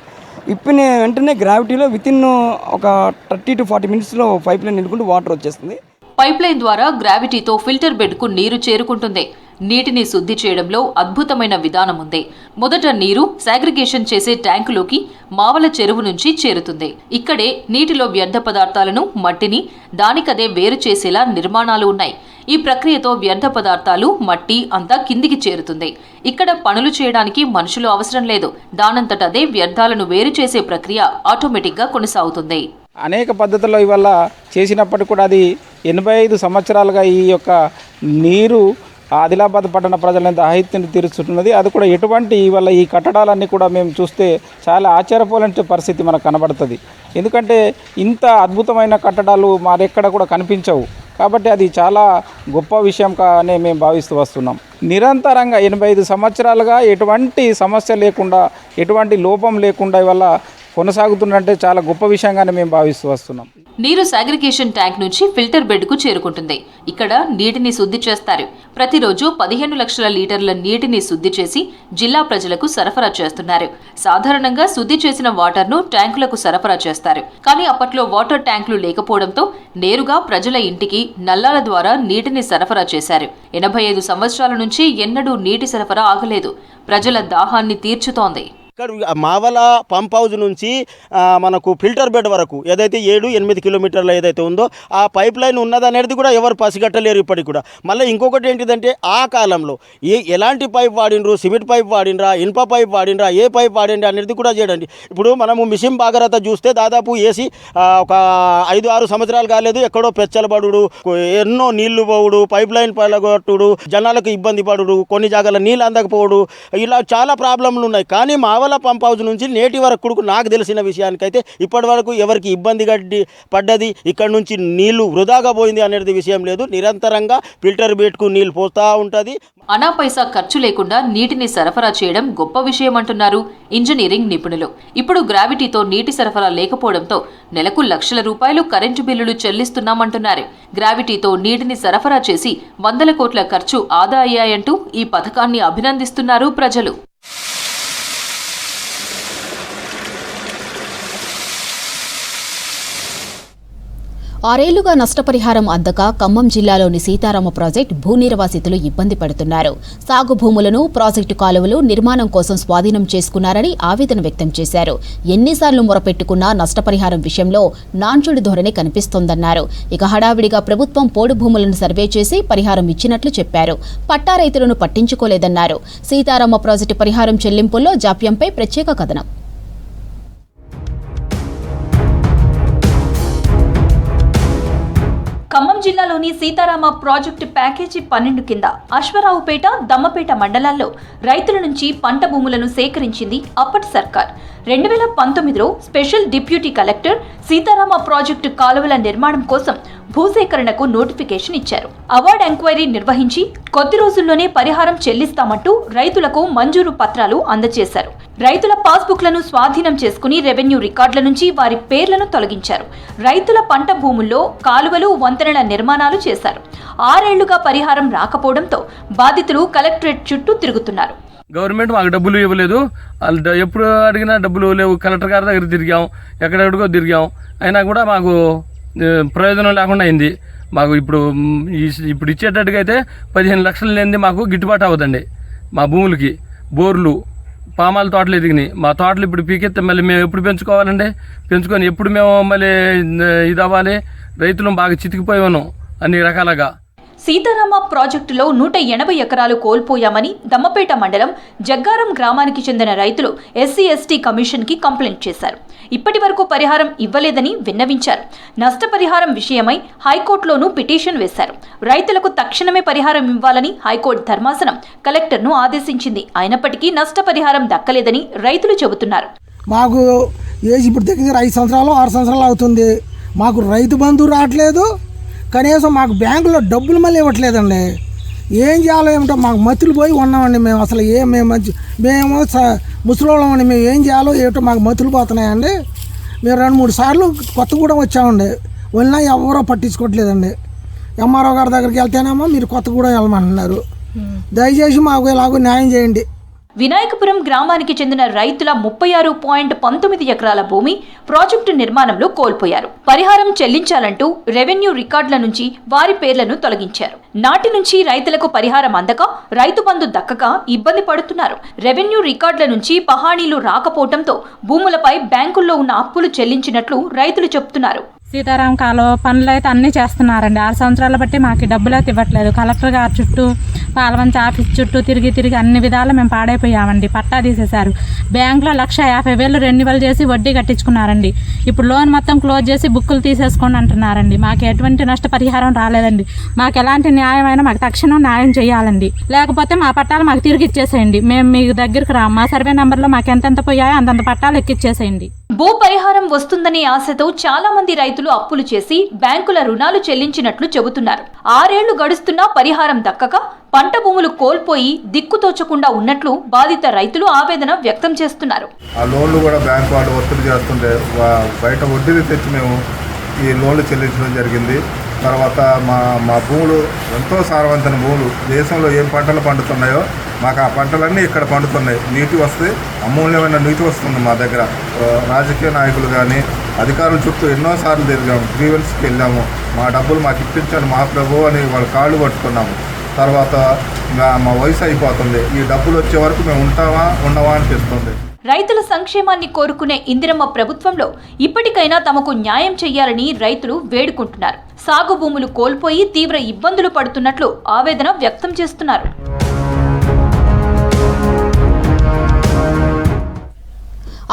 ఇప్పిన వెంటనే గ్రావిటీలో వితిన్ ఒక 30 to 40 మినిట్స్లో పైప్ లైన్ నిండుకుంటూ వాటర్ వచ్చేస్తుంది. పైప్ లైన్ ద్వారా గ్రావిటీతో ఫిల్టర్ బెడ్కు నీరు చేరుకుంటుంది. నీటిని శుద్ధి చేయడంలో అద్భుతమైన విధానం ఉంది. మొదట నీరు సాగ్రిగేషన్ చేసే ట్యాంకులోకి మావల చెరువు నుంచి చేరుతుంది. ఇక్కడే నీటిలో వ్యర్థ పదార్థాలను, మట్టిని దానికదే వేరు చేసేలా నిర్మాణాలు ఉన్నాయి. ఈ ప్రక్రియతో వ్యర్థ పదార్థాలు, మట్టి అంతా కిందికి చేరుతుంది. ఇక్కడ పనులు చేయడానికి మనుషులు అవసరం లేదు. దానంతటదే వ్యర్థాలను వేరు చేసే ప్రక్రియ ఆటోమేటిక్గా కొనసాగుతుంది. అనేక పద్ధతుల్లో ఇవాళ చేసినప్పటికీ కూడా అది 85 సంవత్సరాలుగా ఈ యొక్క నీరు ఆదిలాబాద్ పట్టణ ప్రజలను దాహిత్యం తీరుస్తున్నది. అది కూడా ఎటువంటి ఇవాళ ఈ కట్టడాలన్నీ కూడా మేము చూస్తే చాలా ఆశ్చర్యపోలేని పరిస్థితి మనకు కనబడుతుంది. ఎందుకంటే ఇంత అద్భుతమైన కట్టడాలు మరెక్కడ కూడా కనిపించవు. కాబట్టి అది చాలా గొప్ప విషయంగానే మేము భావిస్తూ వస్తున్నాం. నిరంతరంగా 85 సంవత్సరాలుగా ఎటువంటి సమస్య లేకుండా, ఎటువంటి లోపం లేకుండా ఇవాళ కొనసాగుతుందంటే చాలా గొప్ప విషయంగానే మేము భావిస్తూ వస్తున్నాం. నీరు సాగ్రిగేషన్ ట్యాంక్ నుంచి ఫిల్టర్ బెడ్కు చేరుకుంటుంది. ఇక్కడ నీటిని శుద్ధి చేస్తారు. ప్రతిరోజు 15 లక్షల లీటర్ల నీటిని శుద్ధి చేసి జిల్లా ప్రజలకు సరఫరా చేస్తున్నారు. సాధారణంగా శుద్ధి చేసిన వాటర్ను ట్యాంకులకు సరఫరా చేస్తారు. కానీ అప్పట్లో వాటర్ ట్యాంకులు లేకపోవడంతో నేరుగా ప్రజల ఇంటికి నల్లాల ద్వారా నీటిని సరఫరా చేశారు. 85 సంవత్సరాల నుంచి ఎన్నడూ నీటి సరఫరా ఆగలేదు. ప్రజల దాహాన్ని తీర్చుతోంది. ఇక్కడ మావల పంప్ హౌస్ నుంచి మనకు ఫిల్టర్ బెడ్ వరకు ఏదైతే 7-8 కిలోమీటర్ల ఏదైతే ఉందో ఆ పైప్ లైన్ ఉన్నదనేది కూడా ఎవరు పసిగట్టలేరు ఇప్పటికి కూడా. మళ్ళీ ఇంకొకటి ఏంటిదంటే ఆ కాలంలో ఎలాంటి పైప్ వాడినరు, సిమెంట్ పైప్ వాడినరా, ఇనుప పైప్ వాడినరా, ఏ పైప్ వాడిండ్రా అనేది కూడా చేయడండి. ఇప్పుడు మనము మిషన్ భాగరత చూస్తే దాదాపు ఏసీ ఒక 5-6 సంవత్సరాలు కాలేదు, ఎక్కడో పెచ్చలబడు, ఎన్నో నీళ్లు పోవుడు, పైప్ లైన్ పలగొట్టుడు, జనాలకు ఇబ్బంది పడుడు, కొన్ని జాగాల నీళ్ళు అందకపోవడు, ఇలా చాలా ప్రాబ్లంలు ఉన్నాయి. కానీ మావల పంప్ హౌస్ నుంచి నేటి వరకు నాకు తెలిసిన విషయానికైతే ఇప్పటి వరకు ఎవరికి ఇబ్బంది పడ్డది, ఇక్కడ నుంచి నీళ్లు వృధాగా పోయింది అనేది విషయం లేదు. నిరంతరంగా ఫిల్టర్ బెడ్కు నీళ్లు పోస్తూ ఉంటుంది. అనా పైసా ఖర్చు లేకుండా నీటిని సరఫరా చేయడం గొప్ప విషయం అంటున్నారు ఇంజనీరింగ్ నిపుణులు. ఇప్పుడు గ్రావిటీతో నీటి సరఫరా లేకపోవడంతో నెలకు లక్షల రూపాయలు కరెంటు బిల్లులు చెల్లిస్తున్నామంటున్నారు. గ్రావిటీతో నీటిని సరఫరా చేసి 100 కోట్ల ఖర్చు ఆదా అయ్యాయంటూ ఈ పథకాన్ని అభినందిస్తున్నారు ప్రజలు. ఆరేళ్లుగా నష్టపరిహారం అందక ఖమ్మం జిల్లాలోని సీతారామ ప్రాజెక్టు భూ నిర్వాసితులు ఇబ్బంది పడుతున్నారు. సాగు భూములను, ప్రాజెక్టు కాలువలు నిర్మాణం కోసం స్వాధీనం చేసుకున్నారని ఆవేదన వ్యక్తం చేశారు. ఎన్నిసార్లు మొరపెట్టుకున్నా నష్టపరిహారం విషయంలో నాన్చుడి ధోరణి కనిపిస్తోందన్నారు. ఇక హడావిడిగా ప్రభుత్వం పోడు భూములను సర్వే చేసి పరిహారం ఇచ్చినట్లు చెప్పారు. పట్టా రైతులను పట్టించుకోలేదన్నారు. సీతారామ ప్రాజెక్టు పరిహారం చెల్లింపుల్లో జాప్యంపై ప్రత్యేక కథనం. ఖమ్మం జిల్లాలోని సీతారామ ప్రాజెక్టు ప్యాకేజీ 12 కింద అశ్వరావుపేట, దమ్మపేట మండలాల్లో రైతుల నుంచి పంట భూములను సేకరించింది అప్పటి సర్కార్. 2019లో special deputy collector Sitarama project కాలువల నిర్మాణం కోసం భూసేకరణకు నోటిఫికేషన్ ఇచ్చారు. అవార్డ్ ఎంక్వైరీ నిర్వహించి కొద్ది రోజుల్లోనే పరిహారం చెల్లిస్తామంటూ రైతులకు మంజూరు పత్రాలు అందజేశారు. రైతుల పాస్బుక్లను స్వాధీనం చేసుకుని రెవెన్యూ రికార్డుల నుంచి వారి పేర్లను తొలగించారు. రైతుల పంట భూముల్లో కాలువలు, వంతెనల నిర్మాణాలు చేశారు. 6 ఏళ్లుగా పరిహారం రాకపోవడంతో బాధితులు కలెక్టరేట్ చుట్టూ తిరుగుతున్నారు. గవర్నమెంట్ మాకు డబ్బులు ఇవ్వలేదు, ఎప్పుడు అడిగినా డబ్బులు లేవు. కలెక్టర్ గారి దగ్గర తిరిగాం, ఎక్కడెక్కడికో తిరిగాం, అయినా కూడా మాకు ప్రయోజనం లేకుండా అయింది. మాకు ఇప్పుడు ఇచ్చేటట్టుగా అయితే 15 లక్షలు లేనిది మాకు గిట్టుబాటు అవ్వదండి. మా భూములకి బోర్లు, పామాల తోటలు ఎదిగినాయి. మా తోటలు ఇప్పుడు పీకెత్తే మళ్ళీ మేము ఎప్పుడు పెంచుకోవాలండి? పెంచుకొని ఎప్పుడు మేము మళ్ళీ ఇది అవ్వాలి? రైతులు బాగా చితికిపోయి ఉన్నాం అన్ని రకాలుగా. సీతారామ ప్రాజెక్టులో 180 ఎకరాలు కోల్పోయామని దమ్మపేట మండలం జగ్గారం గ్రామానికి చెందిన రైతులు SC/ST కమిషన్కి కంప్లైంట్ చేశారు. ఇప్పటి వరకు పరిహారం ఇవ్వలేదని విన్నవించారు. నష్టపరిహారం విషయమై హైకోర్టులోనూ పిటిషన్ వేశారు. రైతులకు తక్షణమే పరిహారం ఇవ్వాలని హైకోర్టు ధర్మాసనం కలెక్టర్ను ఆదేశించింది. అయినప్పటికీ నష్టపరిహారం దక్కలేదని రైతులు చెబుతున్నారు. మాకు ఏజ్ ఇప్పుడు దగ్గర 5 సంవత్సరాలు 6 సంవత్సరాలు అవుతుంది. మాకు రైతు బంధు రావట్లేదు, కనీసం మాకు బ్యాంకులో డబ్బులు మళ్ళీ ఇవ్వట్లేదండి. ఏం చేయాలో ఏమిటో మాకు మత్తులు పోయి ఉన్నామండి. మేము అసలు మేము ముసలోళ్ళమండి. మేము ఏం చేయాలో ఏమిటో మాకు మత్తులు పోతున్నాయండి. మేము 2-3 సార్లు కొత్తగూడెం వచ్చామండి, వెళ్ళినా ఎవరో పట్టించుకోవట్లేదండి. ఎంఆర్ఓ గారి దగ్గరికి వెళ్తేనేమో మీరు కొత్తగూడెం వెళ్ళమంటున్నారు. దయచేసి మాకు ఇలాగో న్యాయం చేయండి. వినాయకపురం గ్రామానికి చెందిన రైతుల 36.19 ఎకరాల భూమి ప్రాజెక్టు నిర్మాణంలో కోల్పోయారు. పరిహారం చెల్లించాలంటూ రెవెన్యూ రికార్డుల నుంచి వారి పేర్లను తొలగించారు. నాటి నుంచి రైతులకు పరిహారం అందక, రైతు బంధు దక్కక ఇబ్బంది పడుతున్నారు. రెవెన్యూ రికార్డుల నుంచి పహాణీలు రాకపోవడంతో భూములపై బ్యాంకుల్లో ఉన్న అప్పులు చెల్లించినట్లు రైతులు చెబుతున్నారు. సీతారాం కాలువ పనులు అయితే అన్నీ చేస్తున్నారండి. 6 సంవత్సరాలు బట్టి మాకు డబ్బులు అయితే ఇవ్వట్లేదు. కలెక్టర్ గారి చుట్టూ, పాలవంచ ఆఫీస్ చుట్టూ తిరిగి అన్ని విధాలు మేము పాడైపోయామండి. పట్టా తీసేశారు. బ్యాంకులో 1,50,000 రెన్యువల్ చేసి వడ్డీ కట్టించుకున్నారండి. ఇప్పుడు లోన్ మొత్తం క్లోజ్ చేసి బుక్కులు తీసేసుకోండి అంటున్నారండి. మాకు ఎటువంటి నష్టపరిహారం రాలేదండి. మాకు ఎలాంటి న్యాయమైనా మాకు తక్షణం న్యాయం చేయాలండి. లేకపోతే మా పట్టాలు మాకు తిరిగి ఇచ్చేసేయండి. మేము మీ దగ్గరికి రాము. మా సర్వే నెంబర్లో మాకు ఎంతెంత పోయాయో అంతంత పట్టాలు ఎక్కిచ్చేసేయండి. భూ పరిహారం వస్తుందనే ఆశతో చాలా మంది రైతులు అప్పులు చేసి బ్యాంకుల రుణాలు చెల్లించినట్లు చెబుతున్నారు. 6 ఏళ్లు గడుస్తున్నా పరిహారం దక్కక పంట భూములు కోల్పోయి దిక్కుతోచకుండా ఉన్నట్లు బాధిత రైతులు ఆవేదన వ్యక్తం చేస్తున్నారు. ఆ లోన్లు కూడా బ్యాంకు వాళ్ళు ఒత్తిడి చేస్తుంటే బయట వడ్డీలు తెచ్చి మేము ఈ లోన్లు చెల్లించడం జరిగింది. తర్వాత మా భూములు ఎంతో సారవంతమైన భూములు, దేశంలో ఏం పంటలు పండుతున్నాయో మాకు ఆ పంటలన్నీ ఇక్కడ పండుతున్నాయి. నీటి వస్తే అమూల్యమైన నీటి వస్తుంది మా దగ్గర. రాజకీయ నాయకులు కానీ అధికారుల చుట్టూ ఎన్నోసార్లు తిరిగాము, గ్రీవెన్స్కి వెళ్ళాము. మా డబ్బులు మాకు ఇప్పించాలి మా ప్రభు అని వాళ్ళ కాళ్ళు పట్టుకున్నాము. తర్వాత మా వయసు అయిపోతుంది, ఈ డబ్బులు వచ్చే వరకు మేము ఉంటామా ఉండవా అనిపిస్తుంది. రైతుల సంక్షేమాన్ని కోరుకునే ఇందిరమ్మ ప్రభుత్వంలో ఇప్పటికైనా తమకు న్యాయం చేయాలని రైతులు వేడుకుంటున్నారు. సాగు భూములు కోల్పోయి తీవ్ర ఇబ్బందులు పడుతున్నట్లు ఆవేదన వ్యక్తం చేస్తున్నారు.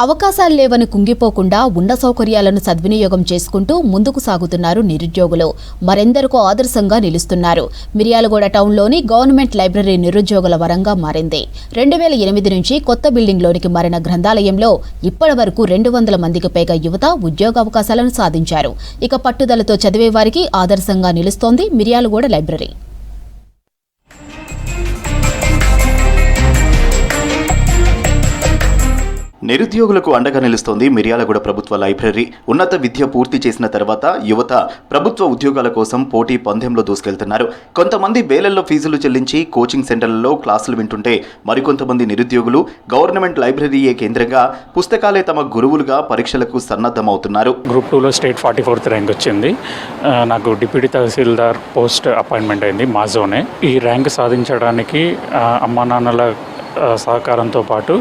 అవకాశాలు లేవని కుంగిపోకుండా ఉన్న సౌకర్యాలను సద్వినియోగం చేసుకుంటూ ముందుకు సాగుతున్నారు నిరుద్యోగులు. మరెందరికో ఆదర్శంగా నిలుస్తున్నారు. మిర్యాలగూడ టౌన్లోని గవర్నమెంట్ లైబ్రరీ నిరుద్యోగుల వరంగా మారింది. 2008 నుంచి కొత్త బిల్డింగ్లోనికి మారిన గ్రంథాలయంలో ఇప్పటి వరకు 200 మందికి పైగా యువత ఉద్యోగావకాశాలను సాధించారు. ఇక పట్టుదలతో చదివే వారికి ఆదర్శంగా నిలుస్తోంది మిర్యాలగూడ లైబ్రరీ. నిరుద్యోగులకు అండగా నిలుస్తోంది మిర్యాలగూడ ప్రభుత్వ లైబ్రరీ. ఉన్నత విద్య పూర్తి చేసిన తర్వాత యువత ప్రభుత్వ ఉద్యోగాల కోసం పోటీ పందెంలో దూసుకెళ్తున్నారు. కొంతమంది వేలల్లో ఫీజులు చెల్లించి కోచింగ్ సెంటర్లలో క్లాసులు వింటుంటే మరికొంతమంది నిరుద్యోగులు గవర్నమెంట్ లైబ్రరీయే కేంద్రంగా పుస్తకాలే తమ గురువులుగా పరీక్షలకు సన్నద్ధమవుతున్నారు. గ్రూప్ 2లో స్టేట్ 44th ర్యాంక్ వచ్చింది. నాకు డిప్యూటీ తహసీల్దార్ పోస్ట్ అపాయింట్మెంట్ అయింది మా జోనే. ఈ ర్యాంక్ సాధించడానికి అమ్మా నాన్నల సహకారంతో పాటు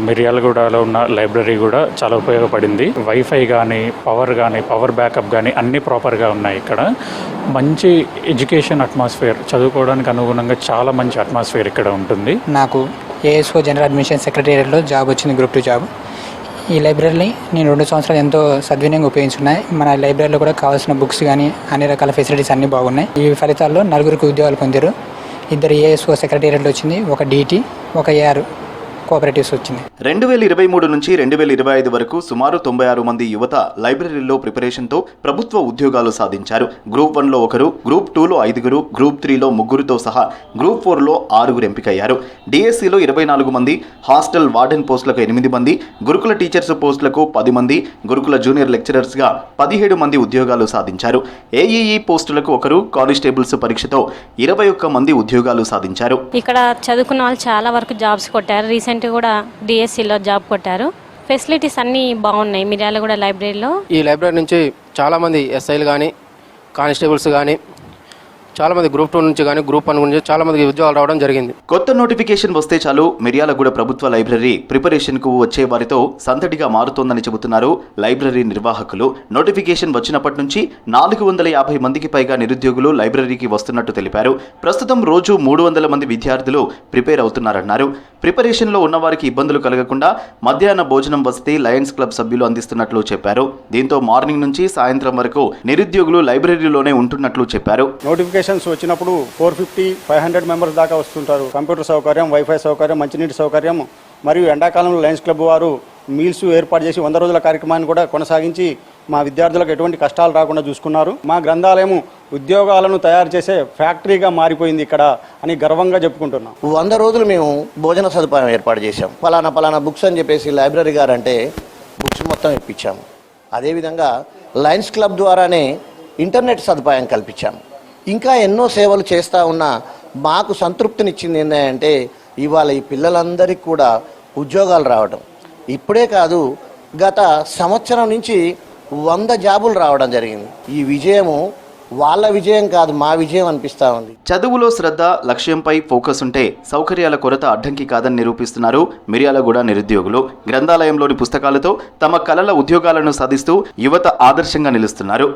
మిర్యాలగూడలో ఉన్న లైబ్రరీ కూడా చాలా ఉపయోగపడింది. వైఫై కానీ పవర్ బ్యాకప్ కానీ అన్నీ ప్రాపర్గా ఉన్నాయి. ఇక్కడ మంచి ఎడ్యుకేషన్ అట్మాస్ఫియర్, చదువుకోవడానికి అనుగుణంగా చాలా మంచి అట్మాస్ఫియర్ ఇక్కడ ఉంటుంది. నాకు ఏఎస్ఓ జనరల్ అడ్మిషన్ సెక్రటేరియట్లో జాబ్ వచ్చింది, గ్రూప్ 2 జాబ్. ఈ లైబ్రరీని నేను 2 సంవత్సరాలు ఎంతో సద్వినియోగం ఉపయోగించున్నాయి. మన లైబ్రరీలో కూడా కావాల్సిన బుక్స్ కానీ అన్ని రకాల ఫెసిలిటీస్ అన్నీ బాగున్నాయి. ఈ ఫలితాల్లో 4 ఉద్యోగాలు పొందారు. 2 ఏఎస్ఓ సెక్రటేరియట్లు వచ్చింది, 1 DT, 1 AR కోఆపరేటివ్స్ వచ్చింది. 2023 నుంచి 2025 వరకు సుమారు 96 మంది యువత లైబ్రరీలో ప్రిపరేషన్తో ప్రభుత్వ ఉద్యోగాలు సాధించారు. గ్రూప్ 1లో 1, గ్రూప్ 2లో 5, గ్రూప్ 3లో 3తో సహా గ్రూప్ 4లో 6 ఎంపికయ్యారు. డిఎస్సిలో 24 మంది, హాస్టల్ వార్డెన్ పోస్టులకు 8 మంది, గురుకుల టీచర్స్ పోస్టులకు 10 మంది, గురుకుల జూనియర్ లెక్చరర్స్గా 17 మంది ఉద్యోగాలు సాధించారు. ఏఈఈ పోస్టులకు 1, కానిస్టేబుల్స్ పరీక్షతో 21 మంది ఉద్యోగాలు సాధించారు. ఇక్కడ చదువుకున్న వాళ్ళు చాలా వరకు జాబ్స్ కొట్టారు. రీసెంట్ కూడా డిఎస్సిలో జాబ్ కొట్టారు. ఫెసిలిటీస్ అన్నీ బాగున్నాయి మిర్యాలగూడ లైబ్రరీలో. ఈ లైబ్రరీ నుంచి చాలామంది ఎస్ఐలు కానీ కానిస్టేబుల్స్ కానీ చాలామంది గ్రూప్ 2 నుంచి కానీ గ్రూప్ 1 నుంచి చాలామంది ఉద్యోగాలు రావడం జరిగింది. కొత్త నోటిఫికేషన్ వస్తే చాలు మిర్యాలగూడ ప్రభుత్వ లైబ్రరీ ప్రిపరేషన్కు వచ్చే వారితో సందడిగా మారుతోందని చెబుతున్నారు లైబ్రరీ నిర్వాహకులు. నోటిఫికేషన్ వచ్చినప్పటి నుంచి 450 మందికి పైగా నిరుద్యోగులు లైబ్రరీకి వస్తున్నట్టు తెలిపారు. ప్రస్తుతం రోజు 300 మంది విద్యార్థులు ప్రిపేర్ అవుతున్నారన్నారు. ప్రిపరేషన్లో ఉన్నవారికి ఇబ్బందులు కలగకుండా మధ్యాహ్న భోజనం వసతి లయన్స్ క్లబ్ సభ్యులు అందిస్తున్నట్లు చెప్పారు. దీంతో మార్నింగ్ నుంచి సాయంత్రం వరకు నిరుద్యోగులు లైబ్రరీలోనే ఉంటున్నట్లు చెప్పారు. నోటిఫికేషన్స్ వచ్చినప్పుడు 450-500 మెంబర్స్ దాకా వస్తుంటారు. కంప్యూటర్ సౌకర్యం, వైఫై సౌకర్యం, మంచినీటి సౌకర్యం మరియు ఎండాకాలంలో లయన్స్ క్లబ్ వారు మీల్స్ ఏర్పాటు చేసి 100 రోజుల కార్యక్రమాన్ని కూడా కొనసాగించి మా విద్యార్థులకు ఎటువంటి కష్టాలు రాకుండా చూసుకున్నారు. మా గ్రంథాలయం ఉద్యోగాలను తయారు చేసే ఫ్యాక్టరీగా మారిపోయింది ఇక్కడ అని గర్వంగా చెప్పుకుంటున్నాం. 100 రోజులు మేము భోజన సదుపాయం ఏర్పాటు చేశాం. పలానా బుక్స్ అని చెప్పేసి లైబ్రరీ గారు అంటే బుక్స్ మొత్తం ఇప్పించాము. అదేవిధంగా లయన్స్ క్లబ్ ద్వారానే ఇంటర్నెట్ సదుపాయం కల్పించాము. ఇంకా ఎన్నో సేవలు చేస్తూ ఉన్నా మాకు సంతృప్తినిచ్చింది ఏంటంటే ఇవాళ ఈ పిల్లలందరికీ కూడా ఉద్యోగాలు రావడం. ఇప్పుడే కాదు, గత సంవత్సరం నుంచి 100 జాబులు రావడం జరిగింది. ఈ విజయము వాళ్ళ విజయం కాదు, మా విజయం అనిపిస్తూ ఉంది. చదువులో శ్రద్ధ, లక్ష్యంపై ఫోకస్ ఉంటే సౌకర్యాల కొరత అడ్డంకి కాదని నిరూపిస్తున్నారు మిర్యాలగూడ నిరుద్యోగులు. గ్రంథాలయంలోని పుస్తకాలతో తమ కలల ఉద్యోగాలను సాధిస్తూ యువత ఆదర్శంగా నిలుస్తున్నారు.